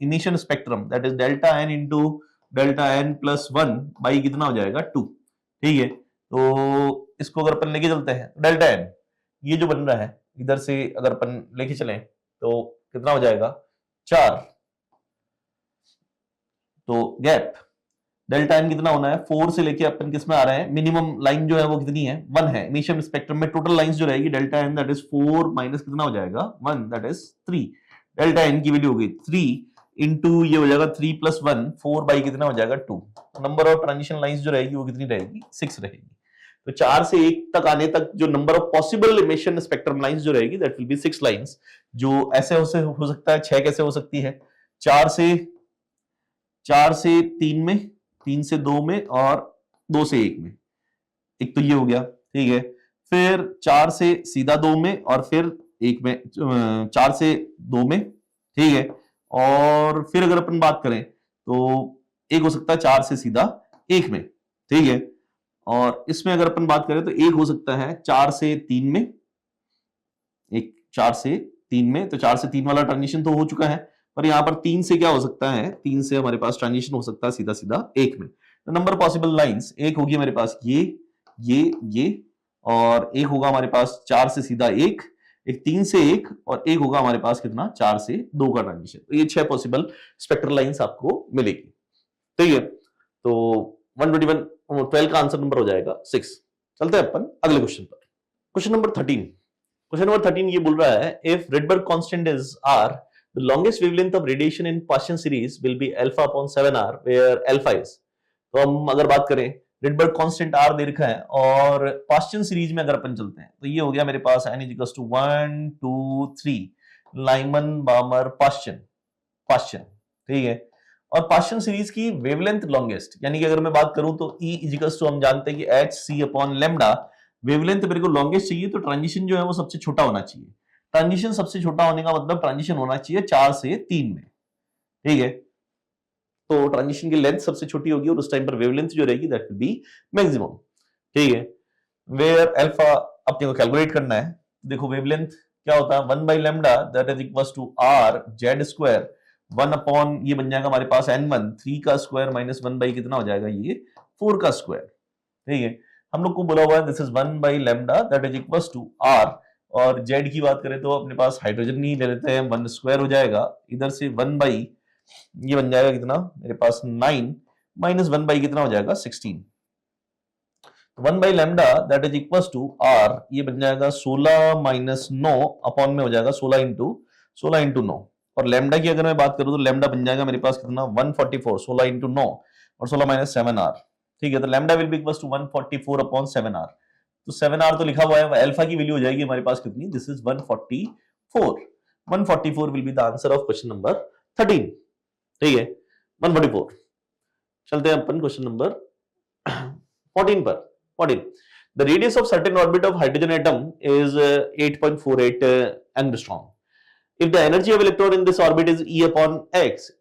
emission spectrum that is delta n into delta n plus 1 by कितना हो जाएगा 2। ठीक है, तो इसको अगर अपन लेके चलते हैं, डेल्टा n ये जो बन रहा है इधर से अगर अपन लेके चलें तो कितना हो जाएगा 4, तो गैप डेल्टा n कितना होना है, 4 से लेके अपन किस में आ रहे हैं, मिनिमम लाइन जो है वो कितनी है, 1 है। इमिशन स्पेक्ट्रम में टोटल लाइंस जो रहेगी delta n that is 4 minus कितना हो जाएगा 1 दैट इज 3। डेल्टा n की वैल्यू होगी 3 इंटू ये हो जाएगा 3 प्लस 1 4 बाई कितना हो जाएगा 2। नंबर ऑफ ट्रांजिशन लाइंस जो रहेगी वो कितनी रहेगी, 6 रहेगी। तो 4 से 1 तक आने तक जो number of possible emission spectrum lines जो रहेगी दैट विल बी 6 लाइंस। जो ऐसे हो सकता है, 6 कैसे हो सकती है, 4 से 3 में, 3 से 2 में और 2 से 1 में, एक तो ये हो गया। ठीक है, फिर 4 से सीधा 2 में और फिर 1 में, 4 से 2 में। ठीक है, और फिर अगर अपन बात करें तो एक हो सकता है 4 से सीधा 1 में। ठीक है, और इसमें अगर अपन बात करें तो एक हो सकता है 4 से 3 में, एक 4 से 3 में, तो 4 से 3 वाला ट्रांजिशन तो हो चुका है, पर यहां पर 3 से क्या हो सकता है, 3 से हमारे पास ट्रांजिशन हो सकता है सीधा सीधा 1 में। तो नंबर पॉसिबल लाइंस एक होगी हमारे पास ये और एक होगा हमारे पास 4 से सीधा 1, एक 3 से 1 और एक होगा हमारे पास कितना 4 से 2 का ट्रांजिशन। तो ये 6 पॉसिबल स्पेक्ट्रल लाइंस आपको मिलेगी। ठीक है, तो 121 12 का आंसर नंबर हो जाएगा 6। चलते हैं अपन अगले क्वेश्चन पर। Question number 13। क्वेश्चन नंबर 13 ये बोल रहा है, if Rydberg constant is r, the longest wavelength of radiation in Paschen series will be alpha upon 7r where alpha is। तो हम अगर बात करें, रेडबर्ग कांस्टेंट r दे रखा है और पास्चन सीरीज में अगर अपन चलते हैं तो ये हो गया मेरे पास n equals to 1 2 3 Lyman Balmer Paschen. ठीक है, और पास्चन सीरीज की वेवलेंथ लॉन्गेस्ट, यानी कि अगर मैं बात करूं तो E इक्वल्स टू हम जानते हैं कि hc अपॉन लैम्डा, वेवलेंथ मेरे को लॉन्गेस्ट चाहिए तो ट्रांजिशन जो है वो सबसे छोटा होना चाहिए। ट्रांजिशन सबसे छोटा होने का मतलब ट्रांजिशन होना चाहिए 4 से 3 में। ठीक है, तो ट्रांजिशन की लेंथ सबसे छोटी होगी और उस टाइम पर वेवलेंथ जो रहेगी दैट विल बी मैक्सिमम। ठीक है, वेयर अल्फा अपने को कैलकुलेट करना है। देखो वेवलेंथ क्या होता है, 1 by lambda that is equals to r z square 1 upon ये बन जाएगा हमारे पास n1 3 का स्क्वायर माइनस 1 बाई कितना हो जाएगा ये 4 का स्क्वायर। ठीक है, हम लोग को बोला हुआ है this is 1 by lambda that is equals to r, और z की बात करें तो अपने पास हाइड्रोजन नहीं ले लेते हैं, 1 स्क्वायर हो जाएगा, इधर से 1 बाई ये बन जाएगा कितना मेरे पास 9 माइनस 1 बाई कितना हो जाएगा 16। 1 by lambda that is equals to r, ये बन जाएगा 16 माइनस 9 अपॉन में हो जाएगा 16 इंटू 9, और लैम्डा की अगर मैं बात करूं तो लैम्डा बन जाएगा मेरे पास कितना 144, 16 इंटू 9 और 16 माइनस 7r। ठीक है, तो lambda will be equals to 144 upon 7r। तो 7r तो लिखा हुआ है, अल्फा की वैल्यू हो जाएगी हमारे पास कितनी, this is 144। 144 will be the answer of question number 13। ठीक है, 144। चलते हैं अपन क्वेश्चन नंबर 14 पर 14 the radius of certain orbit of hydrogen atom is 8.48 angstrom. If the energy of electron in this orbit is e upon x,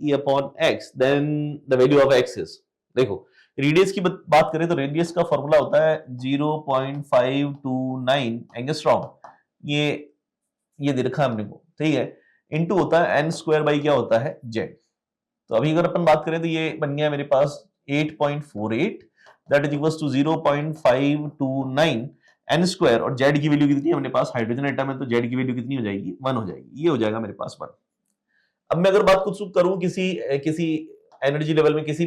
then the value of x is, देखो radius की बात करें तो radius का formula होता है 0.529 angstrom, ये दे रखा है हमने को, ठीक है, इनटू होता है n स्क्वायर बाई क्या होता है z। तो अभी अगर अपन बात करें तो ये बन गया मेरे पास 8.48 that is equals to 0.529 n square, और z की वैल्यू कितनी है अपने पास, हाइड्रोजन एटम है तो z की वैल्यू कितनी हो जाएगी, 1 हो जाएगी, ये हो जाएगा मेरे पास 1। अब मैं अगर बात कुछ करूं किसी एनर्जी लेवल में, किसी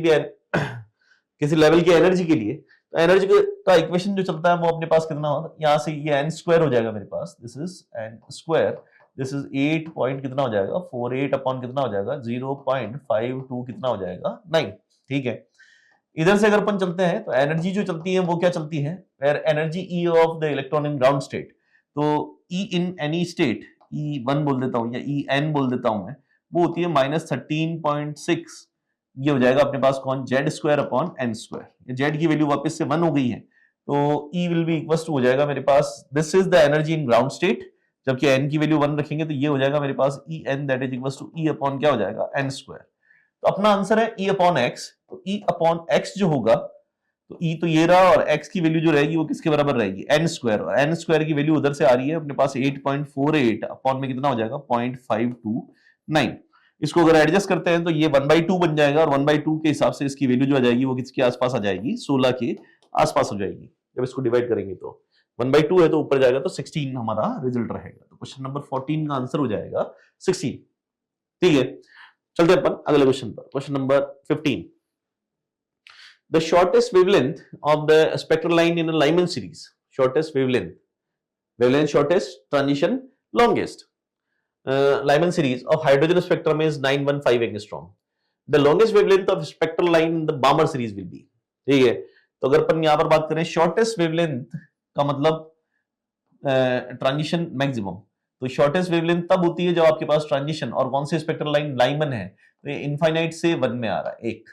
लेवल की एनर्जी के लिए, तो एनर्जी का इक्वेशन जो चलता है वो अपने पास कितना होगा, यहाँ से ये n स्क्वायर हो जाएगा मेरे पास, this is n square, this is 8 point कितना हो जाएगा 48 अपॉन कितना हो जाएगा 0.52 कितना हो जाएगा 9, ठीक है। इधर से अगर अपन चलते हैं तो एनर्जी जो चलती है वो क्या चलती है, where energy E of the electron in ground state, तो E in any state, E1 बोल देता हूं या En बोल देता हूं मैं, वो होती है -13.6, ये हो जाएगा अपने पास कौन, Z square upon n square. Z की वैल्यू वापस से 1 हो गई है तो E will be equals to हो जाएगा मेरे पास, this is the energy in ground state, जबकि n की वैल्यू 1 रखेंगे तो ये हो जाएगा मेरे पास En that is equals to E upon क्या हो जाएगा n स्क्वायर। तो अपना आंसर है E अपॉन x, तो E अपॉन x जो होगा, तो E तो ये रहा और x की वैल्यू जो रहेगी वो किसके बराबर रहेगी, n स्क्वायर, और n स्क्वायर की वैल्यू उधर से आ रही है अपने पास 8.48 अपॉन में कितना हो जाएगा 0.529। इसको अगर एडजस्ट करते हैं तो ये 1/2 बन जाएगा, और 1/2 के हिसाब से इसकी वैल्यू जो आ जाएगी वो किसके आसपास आ जाएगी, 16 के आसपास हो जाएगी। जब इसको डिवाइड करेंगे तो 1/2 है तो ऊपर जाएगा तो 16 हमारा रिजल्ट रहेगा। तो क्वेश्चन नंबर 14 का आंसर हो जाएगा 16, ठीक है। चलते अपन अगले क्वेश्चन पर, question number 15। The shortest wavelength of the spectral line in a Lyman series, shortest wavelength, shortest, transition longest, Lyman series of hydrogen spectrum is 915 angstrom. The longest wavelength of spectral line in the Balmer series will be, ठीक है। तो अगर अपन यहां पर बात करें shortest wavelength का मतलब ट्रांजिशन मैक्सिमम, तो शॉर्टेस्ट वेवलेंथ तब होती है जब आपके पास ट्रांजिशन, और कौन सी स्पेक्ट्रल लाइन, लाइमन है, तो ये इनफाइनाइट से 1 में आ रहा है 1।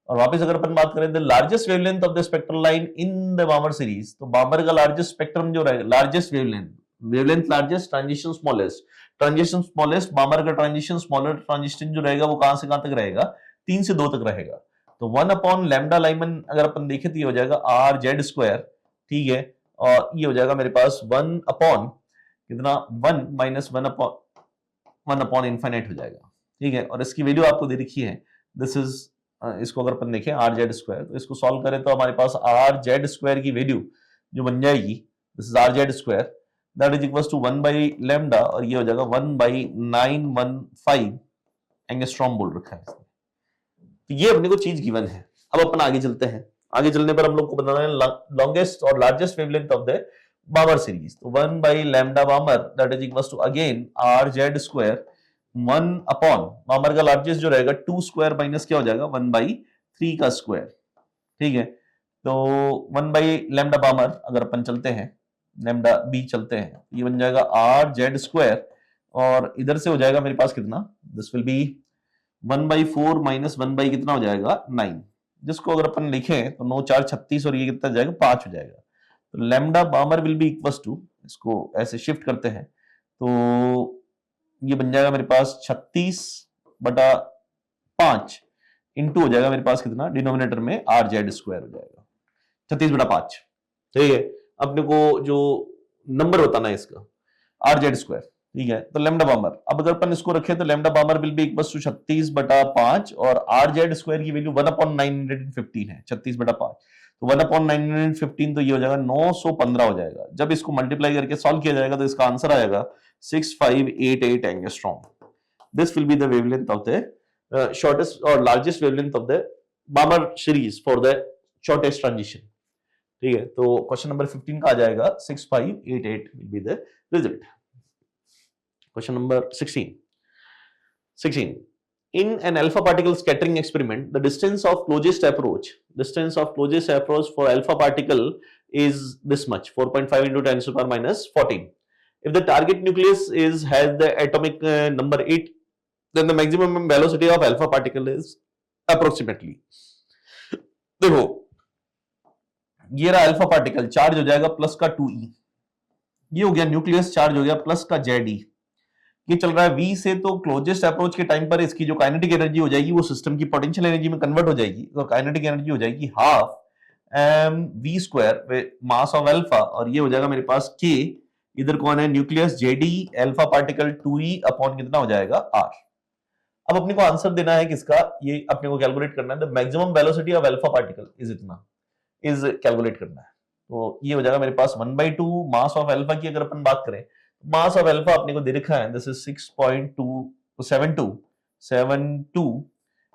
और वापस अगर अपन बात करें the largest wavelength of the spectral line in the Balmer series, तो बामर का लार्जेस्ट स्पेक्ट्रम जो रहेगा, largest wavelength largest, transition smallest, Balmer का ट्रांजिशन स्मॉलर, ट्रांजिशन जो रहेगा वो कहां से कहां तक रहेगा, 3 से 2 तक रहेगा। तो 1 अपॉन लैम्डा लाइमन अगर अपन देखें तो ये हो जाएगा आर जेड स्क्वायर, ठीक है, और ये हो जाएगा मेरे पास 1 अपॉन कितना 1 माइनस 1 अपॉन इनफाइनाइट हो जाएगा, ठीक है। और इसकी वैल्यू आपको दे रखी है, दिस इज, इसको अगर अपन देखें आर जेड स्क्वायर, तो इसको सॉल्व करें तो हमारे पास आर जेड स्क्वायर की वैल्यू जो बन जाएगी, this is R Z square that is equals to 1 by lambda, और ये हो जाएगा 1 बाई 915 एंगस्ट्रॉम बोल रखा है इसने। तो ये अपने को चीज गिवन है। अब अपन आगे चलते हैं, आगे चलने पर हम लोग को बताना है लॉन्गेस्ट और largest wavelength of the Balmer series. तो 1 by lambda Balmer that is equals to again R Z square 1 upon Balmer का लार्जेस्ट जो रहेगा 2 स्क्वायर माइनस क्या हो जाएगा 1/3 का स्क्वायर, ठीक है। तो 1 बाई लैम्डा बामर अगर अपन चलते हैं, लैम्डा बी चलते हैं, ये बन जाएगा आर जेड स्क्वायर, और इधर से हो जाएगा मेरे पास कितना, this will B 1/4 minus 1 by कितना हो जाएगा 9, जिसको अगर अपन लिखें तो 9 4 36 और ये कितना जाएगा 5 हो जाएगा। तो lambda Balmer will be equals to, इसको ऐसे शिफ्ट करते हैं तो ये बन जाएगा मेरे पास 36/5 इंटू हो जाएगा मेरे पास कितना, डिनोमिनेटर में आर जेड स्क्वायर हो जाएगा 36/5, ठीक है। अपने को जो नंबर बताना है इसका आर जेड स्क्वायर, ठीक है। तो लैम्डा बामर, अब अगर अपन इसको रखें तो lambda Balmer will be equals to 36/5, और आर जेड स्क्वायर की वैल्यू 1/915 है, 36/5, तो 1/915 तो ये हो जाएगा 915 हो जाएगा। जब इसको मल्टीप्लाई करके सॉल्व किया जाएगा तो इसका आंसर आएगा 6588 angstrom. This will be the wavelength of the shortest और largest wavelength of the Balmer series for the shortest transition, ठीक है। तो क्वेश्चन नंबर 15 का आ जाएगा 6588 will be the result. Question number 16 in an alpha particle scattering experiment, the distance of closest approach for alpha particle is this much, 4.5 into 10 to the power minus 14. If the target nucleus has the atomic number 8, then the maximum velocity of alpha particle is approximately, देखो ये रहा alpha particle, charge हो जाएगा plus का 2e, ये हो गया nucleus, charge हो गया प्लस का Ze, ये चल रहा है V से, तो क्लोजेस्ट अप्रोच के टाइम पर इसकी जो काइनेटिक एनर्जी हो जाएगी वो सिस्टम की पोटेंशियल एनर्जी में कन्वर्ट हो जाएगी, तो काइनेटिक एनर्जी हो जाएगी half mv² mass of alpha, और ये हो जाएगा मेरे पास k, इधर कौन है nucleus Jd, alpha particle 2e upon कितना हो जाएगा r। अब अपने को आंसर देना है किसका, ये अपने को कैलकुलेट करना है, the maximum velocity of alpha particle is इतना, इज कैलकुलेट करना है। तो ये हो जाएगा मेरे पास 1/2 मास ऑफ अल्फा की अगर अपन बात करें, मास ऑफ अल्फा अपने को दे रखा है, दिस इज 6.272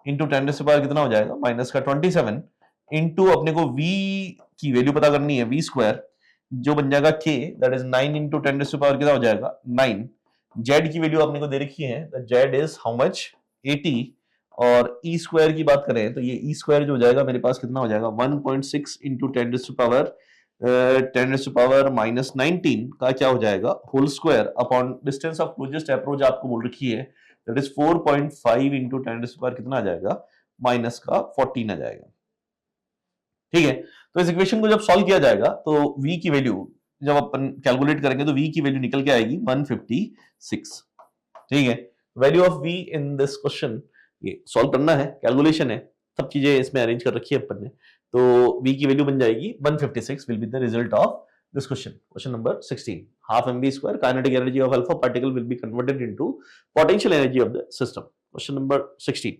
इंटू 10⁻³ कितना हो जाएगा माइनस का 27 इंटू अपने को v की वैल्यू पता करनी है, v² जो बन जाएगा k, दैट इज 9 इंटू 10⁻³ कितना हो जाएगा 9। z की वैल्यू अपने को दे रखी है, z इज हाउ मच 80, और e² की बात करें तो ये e² जो हो जाएगा मेरे पास कितना हो जाएगा 1.6 इंटू 10⁻⁻19 का क्या हो जाएगा whole square upon distance of closest approach आपको बोल रखी है, दैट इज 4.5 इंटू 10⁻³ कितना आ जाएगा माइनस का 14 आ जाएगा। ठीक है, तो इस इक्वेशन को जब सॉल्व किया जाएगा तो v की वैल्यू जब अपन कैलकुलेट करेंगे तो v की वैल्यू निकल के आएगी 156। ठीक है, value of v in this question, ये सॉल्व करना है, कैलकुलेशन है, सब चीजें इसमें अरेंज कर रखी है अपन ने, तो v की वैल्यू बन जाएगी 156 will be the result of this question, question number 16। Half mv² kinetic energy of alpha particle will be converted into potential energy of the system, question number 16।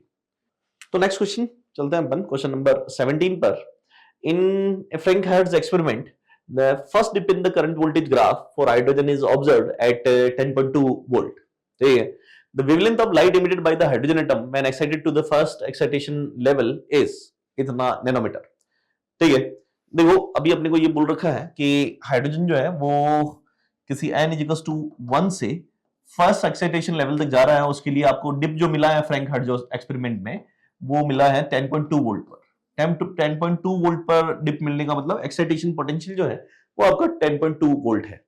तो नेक्स्ट क्वेश्चन चलते हैं अपन question number 17 पर। In a Frank-Hertz experiment, the first dip in the current voltage graph for hydrogen is observed at 10.2 volt. ठीक है, the wavelength of light emitted by the hydrogen atom when excited to the first excitation level is इतना nanometre. ठीक है, देखो अभी अपने को ये बोल रखा है कि हाइड्रोजन जो है वो किसी n = 1 से फर्स्ट एक्साइटेशन लेवल तक जा रहा है, उसके लिए आपको डिप जो मिला है फ्रैंक-हर्ट्ज एक्सपेरिमेंट में वो मिला है 10.2 वोल्ट पर। 10.2 वोल्ट पर डिप मिलने का मतलब एक्साइटेशन पोटेंशियल जो है वो आपका 10.2 वोल्ट है।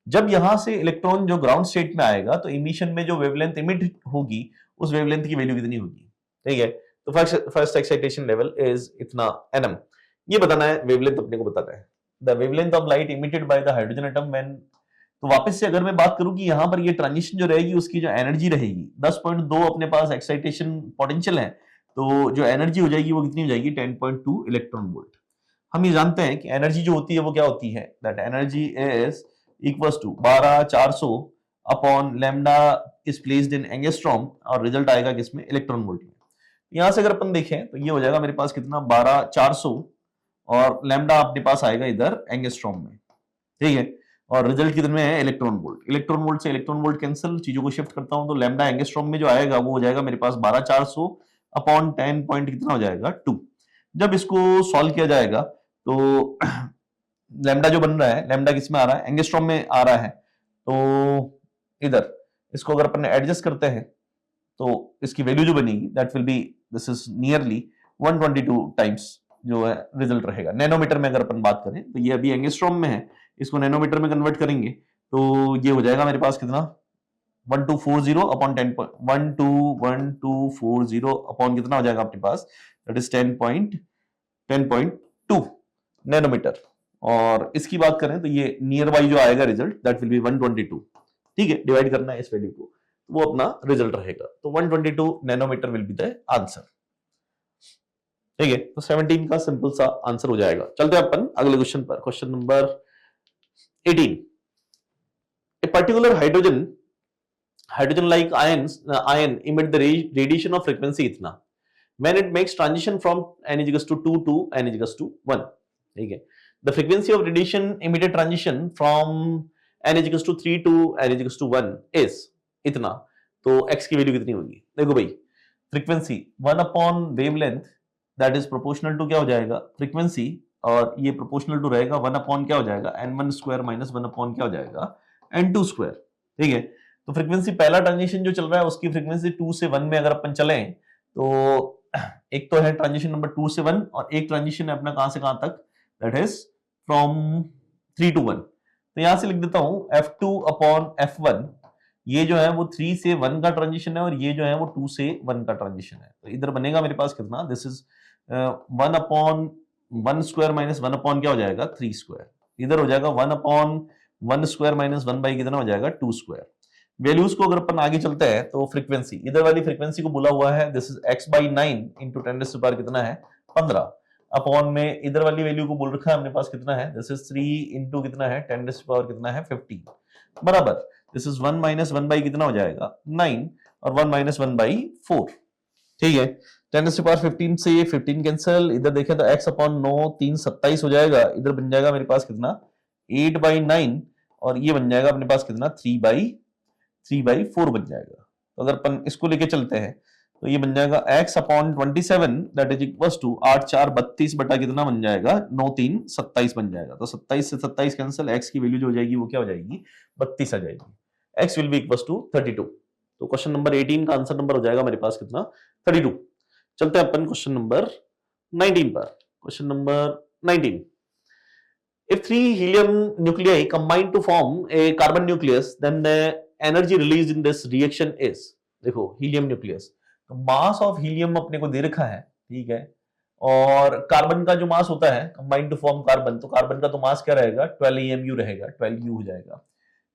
जब यहां से इलेक्ट्रॉन जो ग्राउंड स्टेट में आएगा तो इमिशन में जो वेवलेंथ इमिट होगी उस वेवलेंथ की वैल्यू कितनी होगी। ठीक है, तो फर्स्ट एक्साइटेशन लेवल इज इतना nm, ये बताना है, वेवलेंथ अपने को बताना है, the wavelength of light emitted by the hydrogen atom when. तो वापस से अगर मैं बात करूं कि यहां पर ये ट्रांजिशन जो रहेगी उसकी जो एनर्जी रहेगी 10.2 अपने पास एक्साइटेशन पोटेंशियल है, तो जो एनर्जी हो जाएगी वो कितनी हो जाएगी 10.2 इलेक्ट्रॉन वोल्ट। हम ये जानते हैं कि एनर्जी जो होती है वो क्या होती है, that energy is equals to 12400 upon lambda is placed in angstrom, और रिजल्ट आएगा किसमें इलेक्ट्रॉन वोल्ट में। यहां से अगर अपन देखें तो ये हो जाएगा मेरे पास कितना 12400 और लैम्डा अपने पास आएगा इधर एंगस्ट्रॉम में। ठीक है, और रिजल्ट कितने में है इलेक्ट्रॉन वोल्ट। इलेक्ट्रॉन वोल्ट से इलेक्ट्रॉन वोल्ट कैंसिल, चीजों को शिफ्ट करता हूं तो लैम्डा एंगस्ट्रॉम में जो आएगा वो हो जाएगा मेरे पास 12400 अपॉन 10 पॉइंट कितना हो जाएगा 2। जब इसको सॉल्व किया जाएगा तो लैम्डा जो बन रहा है, लैम्डा किस में आ रहा है एंगस्ट्रॉम में आ रहा है, तो इधर इसको अगर अपन एडजस्ट करते हैं तो इसकी वैल्यू जो बनेगी that will be, this is nearly 122 times जो है रिजल्ट रहेगा। नैनोमीटर में अगर अपन बात करें तो ये अभी एंगस्ट्रॉम में है, इसको नैनोमीटर में कन्वर्ट करेंगे तो ये हो जाएगा मेरे पास कितना 1240 अपॉन 1240 अपॉन कितना हो जाएगा अपने पास, दैट इज 10.2 नैनोमीटर। और इसकी बात करें तो ये नियर बाई जो आएगा रिजल्ट दैट विल बी 122। ठीक है, डिवाइड करना है इस वैल्यू को, वो अपना रिजल्ट रहेगा, तो 122 nanometre will be the answer. ठीक है, तो 17 का सिंपल सा आंसर हो जाएगा। चलते हैं अपन अगले क्वेश्चन पर, question number 18। A particular hydrogen like ion emit the radiation of frequency इतना when it makes transition from n = 2 to n = 1। ठीक है, the frequency of radiation emitted transition from n = 3 to n = 1 is इतना, तो x की वैल्यू कितनी होगी। देखो भाई frequency 1 upon wavelength that is proportional to क्या हो जाएगा फ्रीक्वेंसी, और ये प्रोपोर्शनल टू रहेगा 1 अपॉन क्या हो जाएगा n1² माइनस 1 अपॉन क्या हो जाएगा n2²। ठीक है, तो फ्रीक्वेंसी पहला ट्रांजिशन जो चल रहा है उसकी फ्रीक्वेंसी 2 से 1 में अगर अपन चले तो एक तो है ट्रांजिशन नंबर 2 से 1 और एक ट्रांजिशन है अपना कहां से कहां तक, दैट इज फ्रॉम 3 to 1। तो यहां से लिख देता हूं f2 अपॉन f1, ये जो है वो 3 से 1 का ट्रांजिशन है और ये जो है वो 2 से 1 का ट्रांजिशन है। तो इधर बनेगा मेरे पास कितना, this is 1 upon 1 square minus 1 upon क्या हो जाएगा 3 स्क्वायर, इधर हो जाएगा 1 अपॉन 1 स्क्वायर माइनस 1 बाई कितना हो जाएगा 2 स्क्वायर। वैल्यूज को अगर अपन आगे चलते हैं तो फ्रीक्वेंसी, इधर वाली फ्रीक्वेंसी को बोला हुआ है this is x by 9 into 10 कितना है 15 अपॉन में इधर वाली वैल्यू को बोल रखा है अपने पास कितना है दिस इज 3 इंटू कितना है 10 कितना है 15 बराबर दिस इज 1 माइनस 1 बाई कितना हो जाएगा 9 और 1 माइनस 1 बाई 4। ठीक है, 10 से 15 कैंसिल, इधर देखें तो x अपॉन 9 3 27 हो जाएगा, इधर बन जाएगा मेरे पास कितना 8 बाई 9 और ये बन जाएगा अपने पास कितना 3 बाई 4 बन जाएगा। तो अगर अपन इसको लेके चलते हैं तो ये बन जाएगा x upon 27 that is equals to 8 4 32 बटा कितना बन जाएगा 9 3 27 बन जाएगा। तो 27 से 27 कैंसिल, x की वैल्यू जो हो जाएगी वो क्या हो जाएगी 32 आ जाएगी। x will be equals to 32। तो क्वेश्चन नंबर 18 का आंसर नंबर हो जाएगा मेरे पास कितना 32। चलते हैं अपन क्वेश्चन नंबर 19 पर। Question number 19, if three helium nuclei combine to form a carbon nucleus then the energy released in this reaction is, देखो हीलियम न्यूक्लियस, तो मास ऑफ हीलियम अपने को दे रखा है, ठीक है, और कार्बन का जो मास होता है कंबाइंड टू फॉर्म कार्बन, तो कार्बन का तो मास क्या रहेगा 12 AMU रहेगा, 12 U हो जाएगा।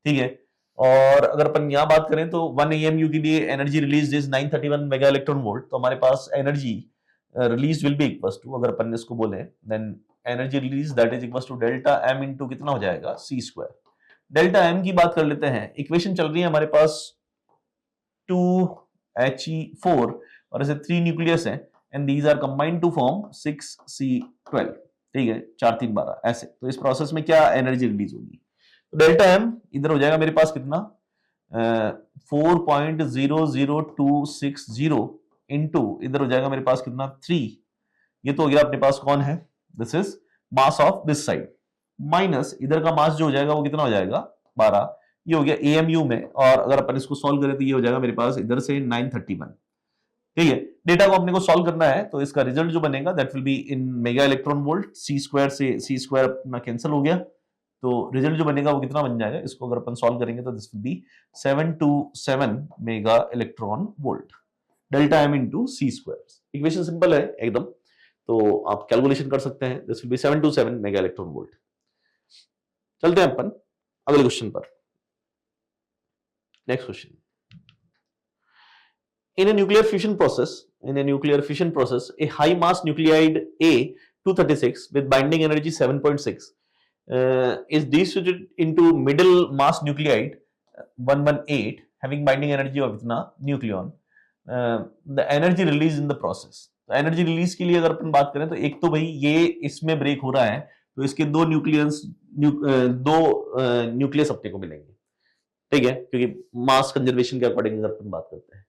ठीक है, और अगर अपन यहां बात करें तो 1 AMU के लिए energy release is 931 mega electron volt, तो हमारे पास energy release will be equals to, अगर अपन इसको बोले then energy release that is equals to delta m into कितना हो जाएगा c स्क्वायर। डेल्टा m की बात कर लेते हैं, इक्वेशन चल रही है हमारे पास 2He4 और ऐसे 3 न्यूक्लियस हैं and these are combined to form 6C12। ठीक है, 4 3 12 ऐसे। तो इस प्रोसेस में क्या एनर्जी रिलीज होगी, तो डेल्टा m इधर हो जाएगा मेरे पास कितना 4.00260 इनटू इधर हो जाएगा मेरे पास कितना 3, ये तो हो गया अपने पास कौन है this is mass of this side, minus इधर का मास जो हो जाएगा वो कितना हो जाएगा 12, ये हो गया AMU में, और अगर अपन इसको सॉल्व करें तो ये हो जाएगा मेरे पास इधर से 931। ठीक है, डेटा को अपने को सॉल्व करना है तो इसका रिजल्ट जो बनेगा that will be in mega electron volt, c square से c स्क्वायर अपना कैंसिल हो गया, तो रिजल्ट जो बनेगा वो कितना बन जाएगा, इसको अगर अपन सॉल्व करेंगे तो this will B 727 mega electron volt, delta m into c square. Equation simple है एकदम, तो आप कैलकुलेशन कर सकते हैं, this will B 727 mega electron volt. चलते हैं अपन अगले क्वेश्चन पर। Next question, in a nuclear fusion process a high mass nuclide A236 with binding energy 7.6 is distributed into middle mass nuclide 118 having binding energy of इतना nucleon, the energy released in the process। तो energy release के लिए अगर अपन बात करें तो एक तो भाई ये इसमें ब्रेक हो रहा है तो इसके दो न्यूक्लियस अपने को मिलेंगे, ठीक है, क्योंकि मास कंजर्वेशन के अकॉर्डिंग अगर अपन बात करते हैं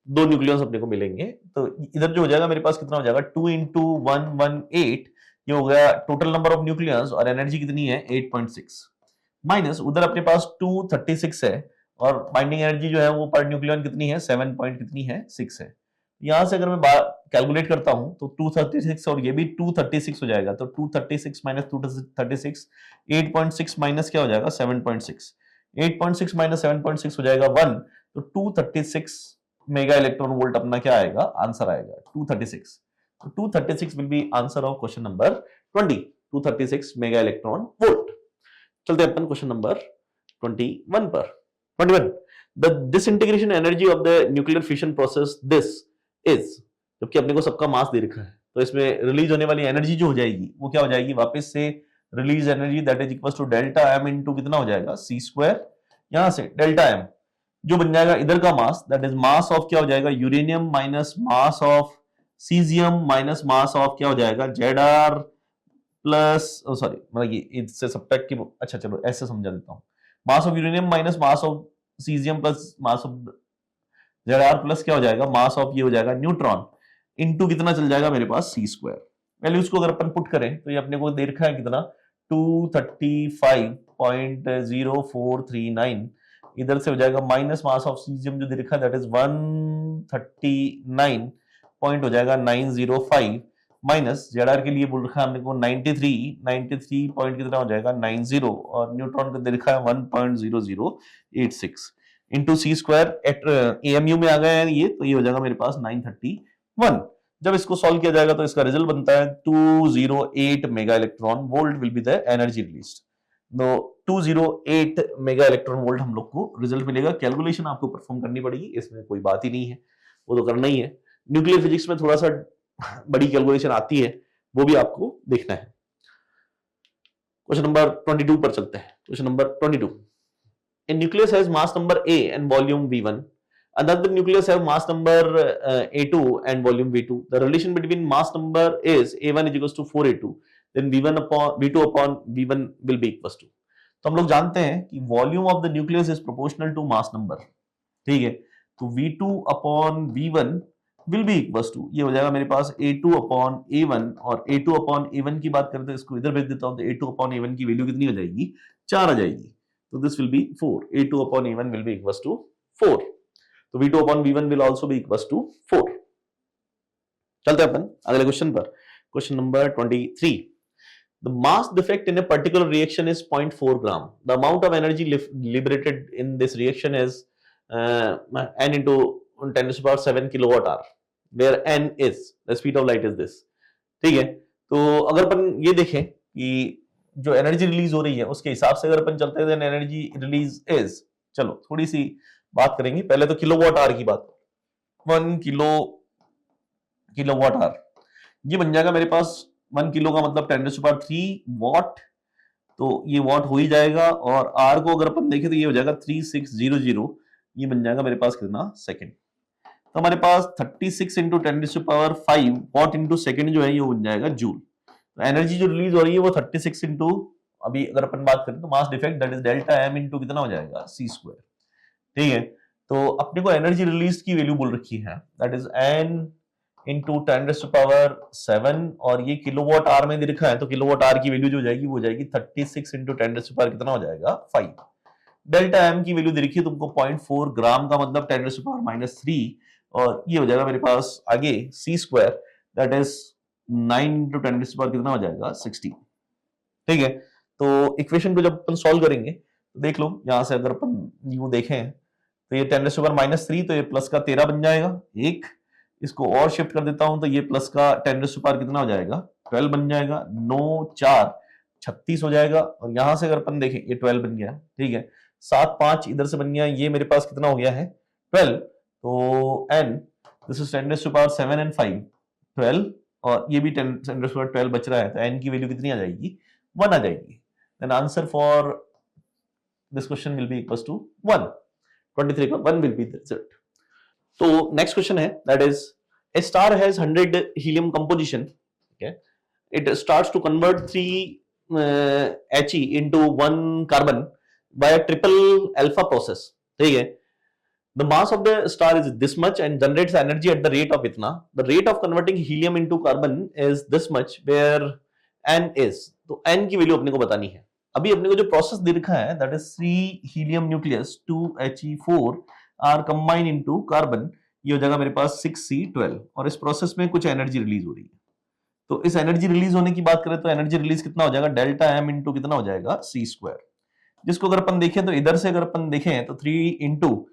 2 न्यूक्लियस अपने को मिलेंगे, तो इधर जो हो जाएगा मेरे पास कितना हो जाएगा 2 इंटू 118, ये हो गया टोटल नंबर ऑफ न्यूक्लियस और एनर्जी कितनी है 8.6, माइनस उधर अपने पास 236 है और बाइंडिंग एनर्जी जो है वो पर न्यूक्लियन कितनी है 7 पॉइंट कितनी है 6 है। यहां से अगर मैं कैलकुलेट करता हूं तो 236 और ये भी 236 हो जाएगा, तो 236 माइनस 236 8.6 माइनस क्या हो जाएगा 7.6, 8.6 माइनस 7.6 हो जाएगा 1, तो 236 मेगा इलेक्ट्रॉन वोल्ट अपना क्या आएगा आंसर आएगा 236। तो 236 will be answer of question number 20, 236 mega electron volt. चलते हैं अपन क्वेश्चन नंबर 21 पर। 21, the disintegration energy of the nuclear fission process this is, जबकि अपने को सबका मास दे रखा है तो इसमें रिलीज होने वाली एनर्जी जो हो जाएगी वो क्या हो जाएगी वापस से release energy that is equal to delta m into कितना हो जाएगा c स्क्वायर, यहां से डेल्टा m जो बन जाएगा इधर का mass that is mass of क्या हो जाएगा uranium minus mass of caesium minus mass of क्या हो जाएगा Zr प्लस सॉरी मतलब ये इससे सब्ट्रैक्ट की, अच्छा चलो ऐसे समझा देता हूं, mass of uranium minus mass of caesium plus mass of Zr plus क्या हो जाएगा मास ऑफ ये हो जाएगा न्यूट्रॉन इनटू कितना चल जाएगा मेरे पास c स्क्वायर। वैल्यूज को अगर अपन पुट करें तो ये अपने को दे रखा है कितना 235.0439, इधर से हो जाएगा माइनस मास ऑफ सीजियम जो दे रखा है दैट इज 139 पॉइंट हो जाएगा 905, माइनस Zr के लिए बोल रखा है हमने को 93 पॉइंट कितना हो जाएगा 90, और न्यूट्रॉन को दे रखा है 1.0086 into c square at AMU में आ गया है ये, तो ये हो जाएगा मेरे पास 931। जब इसको सॉल्व किया जाएगा तो इसका रिजल्ट बनता है 208 mega electron volt will be the energy released. तो 208 मेगा इलेक्ट्रॉन वोल्ट हम लोग को रिजल्ट मिलेगा। कैलकुलेशन आपको परफॉर्म करनी पड़ेगी, इसमें कोई बात ही नहीं है, वो तो करना ही है। न्यूक्लियर फिजिक्स में थोड़ा सा बड़ी कैलकुलेशन आती है, वो भी आपको देखना है। क्वेश्चन नंबर 22 पर चलते हैं। Question number 22, a nucleus has mass number A and volume V1. Another nucleus have mass number A2 and volume V2. The relation between mass number is A1 is equals to 4A2. Then V1 upon V2 upon V1 will be equals to. तो हम लोग जानते हैं कि volume of the nucleus is proportional to mass number, ठीक है। तो V2 upon V1 will be equals to, ये हो जाएगा मेरे पास A2 अपॉन A1, और A2 अपॉन A1 की बात करते हैं, इसको इधर भेज देता हूं, तो A2 अपॉन A1 की वैल्यू कितनी हो जाएगी, 4 आ जाएगी। तो this will B 4, A2 upon A1 will be equals to 4. तो V2 upon V1 will also be equals to 4. चलते हैं अपन अगले क्वेश्चन पर। Question number 23, the mass defect in a particular reaction is 0.4 gram. The amount of energy liberated in this reaction is n into 10 to the power 7 kilowatt hour, where n is the speed of light is this, ठीक है। तो अगर अपन ये देखें कि जो energy release हो रही है उसके हिसाब से अगर अपन चलते हैं, एनर्जी रिलीज इज, चलो थोड़ी सी बात करेंगे पहले तो किलोवाट आवर की बात। 1 किलोवाट आवर ये बन जाएगा मेरे पास, 1 किलो का मतलब 10 to the power 3 वॉट, तो ये वॉट हो ही जाएगा। और आर को अगर अपन देखें तो ये हो जाएगा 3600, ये बन जाएगा मेरे पास कितना, सेकंड। तो हमारे पास 36 into 10 to the power 5 what into second जो है ये बन जाएगा जूल। तो एनर्जी जो रिलीज हो रही है वो 36 इंटू, अभी अगर अपन बात करें तो mass defect that is delta m into कितना हो जाएगा, सी स्क्वायर, ठीक है। तो अपने को एनर्जी रिलीज की वैल्यू बोल रखी है, that is an into 10 to the power 7, और ये किलोवाट आवर में दे रखा है, तो किलोवाट आवर की वैल्यू जो हो जाएगी वो हो जाएगी 36 इंटू 10 to the power कितना हो जाएगा, 5। डेल्टा एम की वैल्यू दे रखी है तुमको 0.4 ग्राम का मतलब 10 to the power -3, और ये हो जाएगा मेरे पास आगे c square that is 9 into 10 to the power कितना हो जाएगा, 60, ठीक है। तो इक्वेशन को जब अपन सॉल्व करेंगे तो देख लो, यहां से अगर अपन यू देखें तो ये 10 to the power -3, तो ये प्लस का 13 बन जाएगा। एक इसको और शिफ्ट कर देता हूं तो ये प्लस का 10 to the power कितना हो जाएगा, 12 बन जाएगा। 9 4 36 हो जाएगा, और यहां से अगर अपन देखें ये 12 बन गया, ठीक है। 7 5 इधर से बन गया, ये मेरे पास कितना हो गया है, 12। तो n this is 10 to the power 7 and 5 12, और ये भी 10 to the power 12 बच रहा है, तो n की वैल्यू कितनी आ जाएगी, 1 आ जाएगी। Then answer for this question will be equals to 1। 23 का 1 विल बी द रिजल्ट। तो नेक्स्ट क्वेश्चन है, that is a star has 100 helium composition, okay, it starts to convert 3 He into 1 carbon by a triple alpha process, ठीक है। The mass of the star is this much and generates energy at the rate of इतना, the rate of converting helium into carbon is this much where n is, तो n की value अपने को बतानी है। अभी अपने को जो प्रोसेस दे रखा है that is 3 helium nucleus 2 He4 are combined into carbon, ये हो जाएगा मेरे पास 6C12, और इस प्रोसेस में कुछ एनर्जी रिलीज हो रही है। तो इस एनर्जी रिलीज होने की बात करें तो एनर्जी रिलीज कितना हो जाएगा, डेल्टा एम इंटू कितना हो जाएगा, सी स्क्वायर, जिसको अगर अपन देखें तो इधर से अगर अपन देखें तो 3 इंटू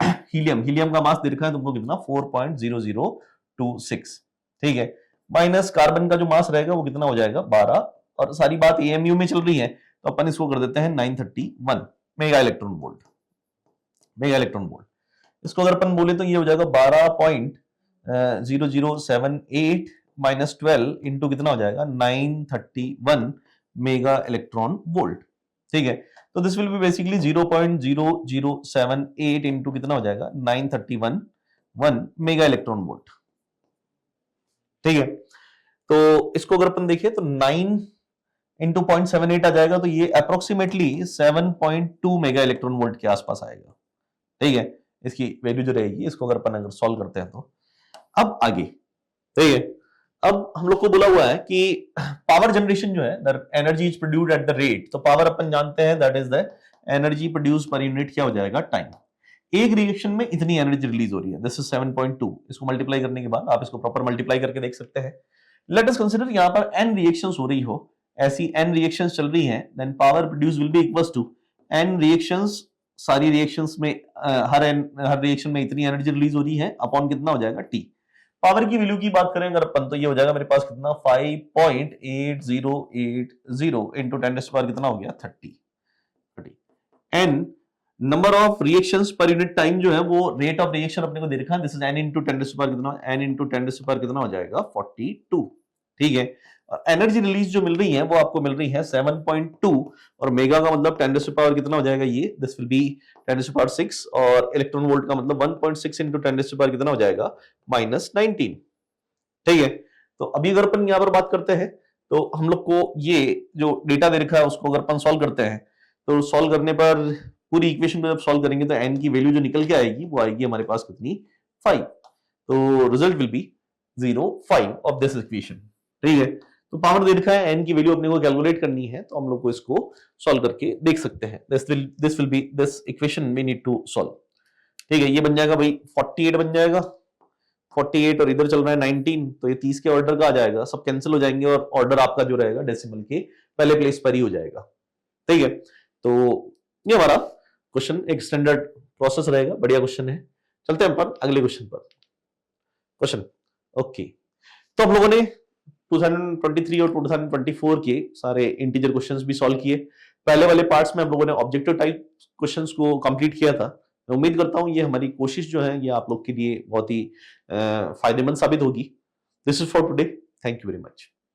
हीलियम का मास दे रखा है तुमको कितना, 4.0026, ठीक है, माइनस कार्बन का जो मास रहेगा वो कितना हो जाएगा, 12, और सारी बात एएमयू में चल रही है तो अपन इसको कर देते हैं 931 मेगा इलेक्ट्रॉन वोल्ट। इसको अगर अपन बोले तो ये हो जाएगा 12.0078 माइनस 12 इंटू कितना हो जाएगा, 931 मेगा इलेक्ट्रॉन वोल्ट, ठीक है। तो this will B basically 0.0078 into कितना हो जाएगा, 931 मेगा इलेक्ट्रॉन वोल्ट, ठीक है। तो इसको अगर अपन देखें तो 9 इंटू 0.78 आ जाएगा, तो ये अप्रोक्सीमेटली 7.2 मेगा इलेक्ट्रॉन वोल्ट के आसपास आएगा, ठीक है। इसकी वैल्यू जो रहेगी, इसको अगर अपन सॉल्व करते हैं तो अब आगे, ठीक है। अब हम लोग को बोला हुआ है कि पावर जनरेशन जो है, energy is produced at the rate, तो पावर अपन जानते हैं that is the energy produced per unit क्या हो जाएगा, टाइम। एक रिएक्शन में इतनी एनर्जी रिलीज हो रही है, दिस इज 7.2, इसको मल्टीप्लाई करने के बाद आप इसको प्रॉपर मल्टीप्लाई करके देख सकते हैं। लेट अस कंसीडर यहाँ पर n रिएक्शंस हो रही हो, ऐसी n रिएक्शंस चल रही हैं, then power produce will be equals to n reactions, सारी रिएक्शंस में हर रिएक्शन में इतनी एनर्जी रिलीज हो रही है अपॉन कितना हो जाएगा, t। पावर की वैल्यू की बात करें अगर अपन तो ये हो जाएगा मेरे पास कितना 5.8080 इंटू 10 कितना हो गया 30 n number of reactions per unit time जो है वो रेट ऑफ रिएक्शन अपने को दे रखा है दिस इज n इंटू 10 कितना n इंटू 10 कितना हो जाएगा 42 ठीक है। और एनर्जी रिलीज जो मिल रही है वो आपको मिल रही है 7.2 और मेगा का मतलब 10 कितना हो जाएगा ये दिस विल बी 10 और इलेक्ट्रॉन वोल्ट का मतलब 1.6 इंटू 10 कितना हो जाएगा -19 ठीक है। तो अभी अगर अपन यहां पर बात करते हैं तो हम लोग को ये जो डेटा दे रखा है उसको अगर अपन सॉल्व करते हैं तो सॉल्व करने पर पूरी इक्वेशन को जब सॉल्व करेंगे तो n की वैल्यू जो निकल के आएगी वो आएगी हमारे पास कितनी 5 तो result will be 0.5 of this equation ठीक है। तो पावर दे रखा है n की वैल्यू अपने को कैलकुलेट करनी है तो हम लोग को इसको सॉल्व करके देख सकते हैं this will be this equation we need to solve ठीक है। ये बन जाएगा भाई 48 बन जाएगा 48 और इधर चल रहा है 19 तो ये 30 के ऑर्डर का आ जाएगा सब कैंसिल हो जाएंगे और ऑर्डर आपका जो रहेगा डेसिमल के पहले प्लेस पर ही हो जाएगा ठीक है। तो ये हमारा क्वेश्चन एक स्टैंडर्ड प्रोसेस रहेगा बढ़िया क्वेश्चन है। चलते हैं अपन अगले क्वेश्चन पर क्वेश्चन ओके। तो हम लोगों ने 2023 और 2024 के सारे इंटीजर क्वेश्चंस भी सॉल्व किए। पहले वाले पार्ट्स में हम लोगों ने ऑब्जेक्टिव टाइप क्वेश्चंस को कंप्लीट किया था। मैं उम्मीद करता हूं ये हमारी कोशिश जो है ये आप लोग के लिए बहुत ही फायदेमंद साबित होगी। This is for today thank you very much.